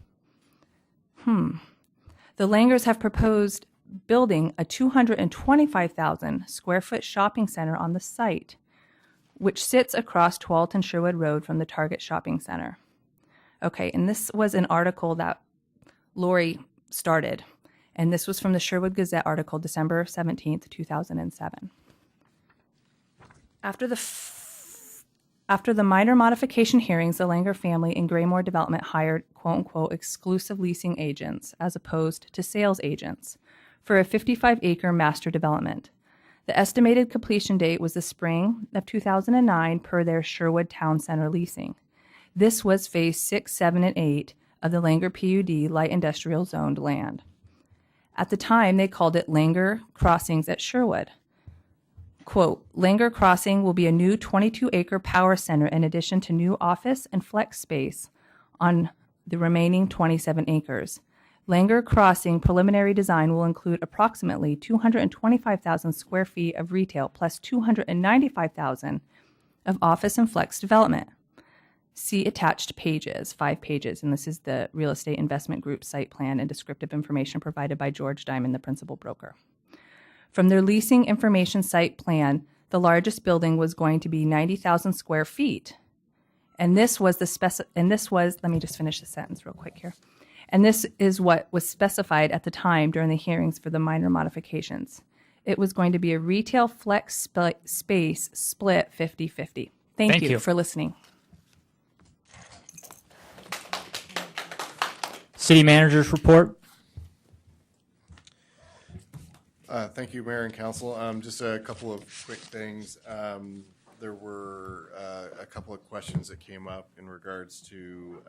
S21: The Langers have proposed building a 225,000 square foot shopping center on the site, which sits across Tualatin Sherwood Road from the Target Shopping Center. Okay, and this was an article that Lori started, and this was from the Sherwood Gazette article, December 17th, 2007. After the minor modification hearings, the Langer family in Graymore Development hired quote-unquote exclusive leasing agents as opposed to sales agents for a 55-acre master development. The estimated completion date was the spring of 2009 per their Sherwood Town Center leasing. This was phase 6, 7, and 8 of the Langer PUD light industrial zoned land. At the time, they called it Langer Crossings at Sherwood. Quote, "Langer Crossing will be a new 22-acre power center in addition to new office and flex space on the remaining 27 acres. Langer Crossing preliminary design will include approximately 225,000 square feet of retail plus 295,000 of office and flex development. See attached pages, 5 pages, and this is the Real Estate Investment Group site plan and descriptive information provided by George Diamond, the principal broker. From their leasing information site plan, the largest building was going to be 90,000 square feet. And this was let me just finish the sentence real quick here. And this is what was specified at the time during the hearings for the minor modifications. It was going to be a retail flex space split 50-50. Thank you for listening.
S1: City Manager's report.
S5: Thank you, Mayor and Council. Just a couple of quick things. There were a couple of questions that came up in regards to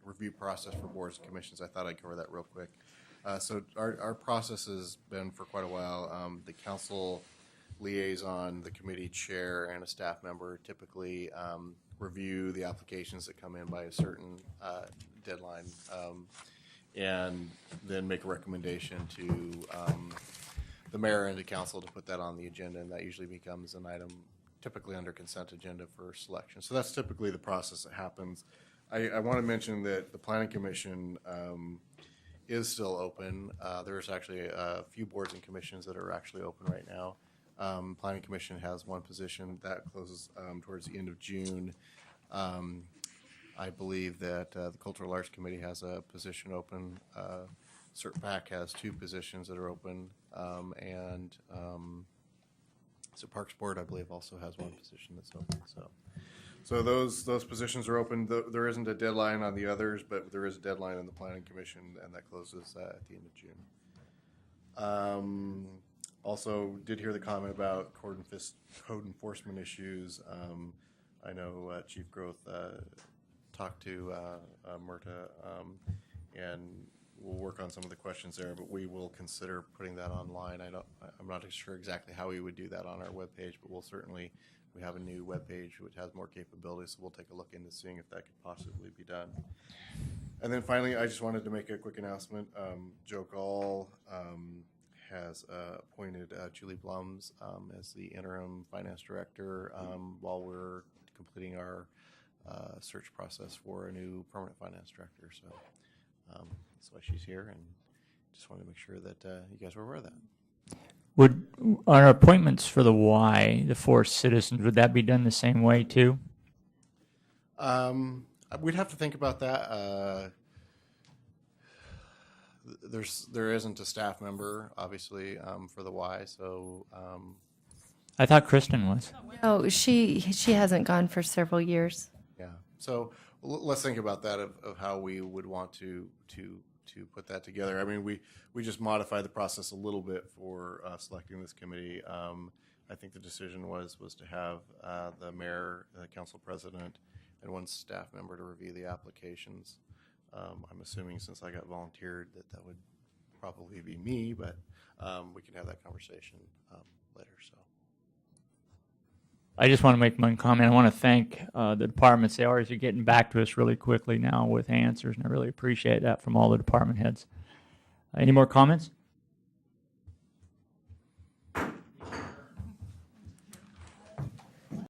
S5: review process for boards and commissions. I thought I'd cover that real quick. So our process has been for quite a while. The council liaison, the committee chair, and a staff member typically review the applications that come in by a certain deadline, and then make a recommendation to the mayor and the council to put that on the agenda, and that usually becomes an item typically under consent agenda for selection. So that's typically the process that happens. I want to mention that the Planning Commission is still open. There's actually a few boards and commissions that are actually open right now. Planning Commission has one position that closes towards the end of June. I believe that the Cultural Arts Committee has a position open. CERTPAC has two positions that are open, and so Parks Board, I believe, also has one position that's open. So those positions are open. There isn't a deadline on the others, but there is a deadline on the Planning Commission, and that closes at the end of June. Also, did hear the comment about code enforcement issues. I know Chief Growth talked to Myrta, and we'll work on some of the questions there, but we will consider putting that online. I'm not sure exactly how we would do that on our webpage, but we have a new webpage which has more capabilities, so we'll take a look into seeing if that could possibly be done. And then finally, I just wanted to make a quick announcement. Joe Gall has appointed Julie Blums as the interim finance director while we're completing our search process for a new permanent finance director. So that's why she's here, and just wanted to make sure that you guys were aware of that.
S1: Would our appointments for the Y, the 4 citizens, would that be done the same way too?
S5: We'd have to think about that. There isn't a staff member, obviously, for the Y, so.
S1: I thought Kristen was.
S4: Oh, she hasn't gone for several years.
S5: Yeah. So let's think about that of how we would want to put that together. I mean, we just modified the process a little bit for selecting this committee. I think the decision was to have the mayor, the council president, and one staff member to review the applications. I'm assuming since I got volunteered that would probably be me, but we can have that conversation later. So.
S1: I just want to make one comment. I want to thank the departments. They always are getting back to us really quickly now with answers, and I really appreciate that from all the department heads. Any more comments?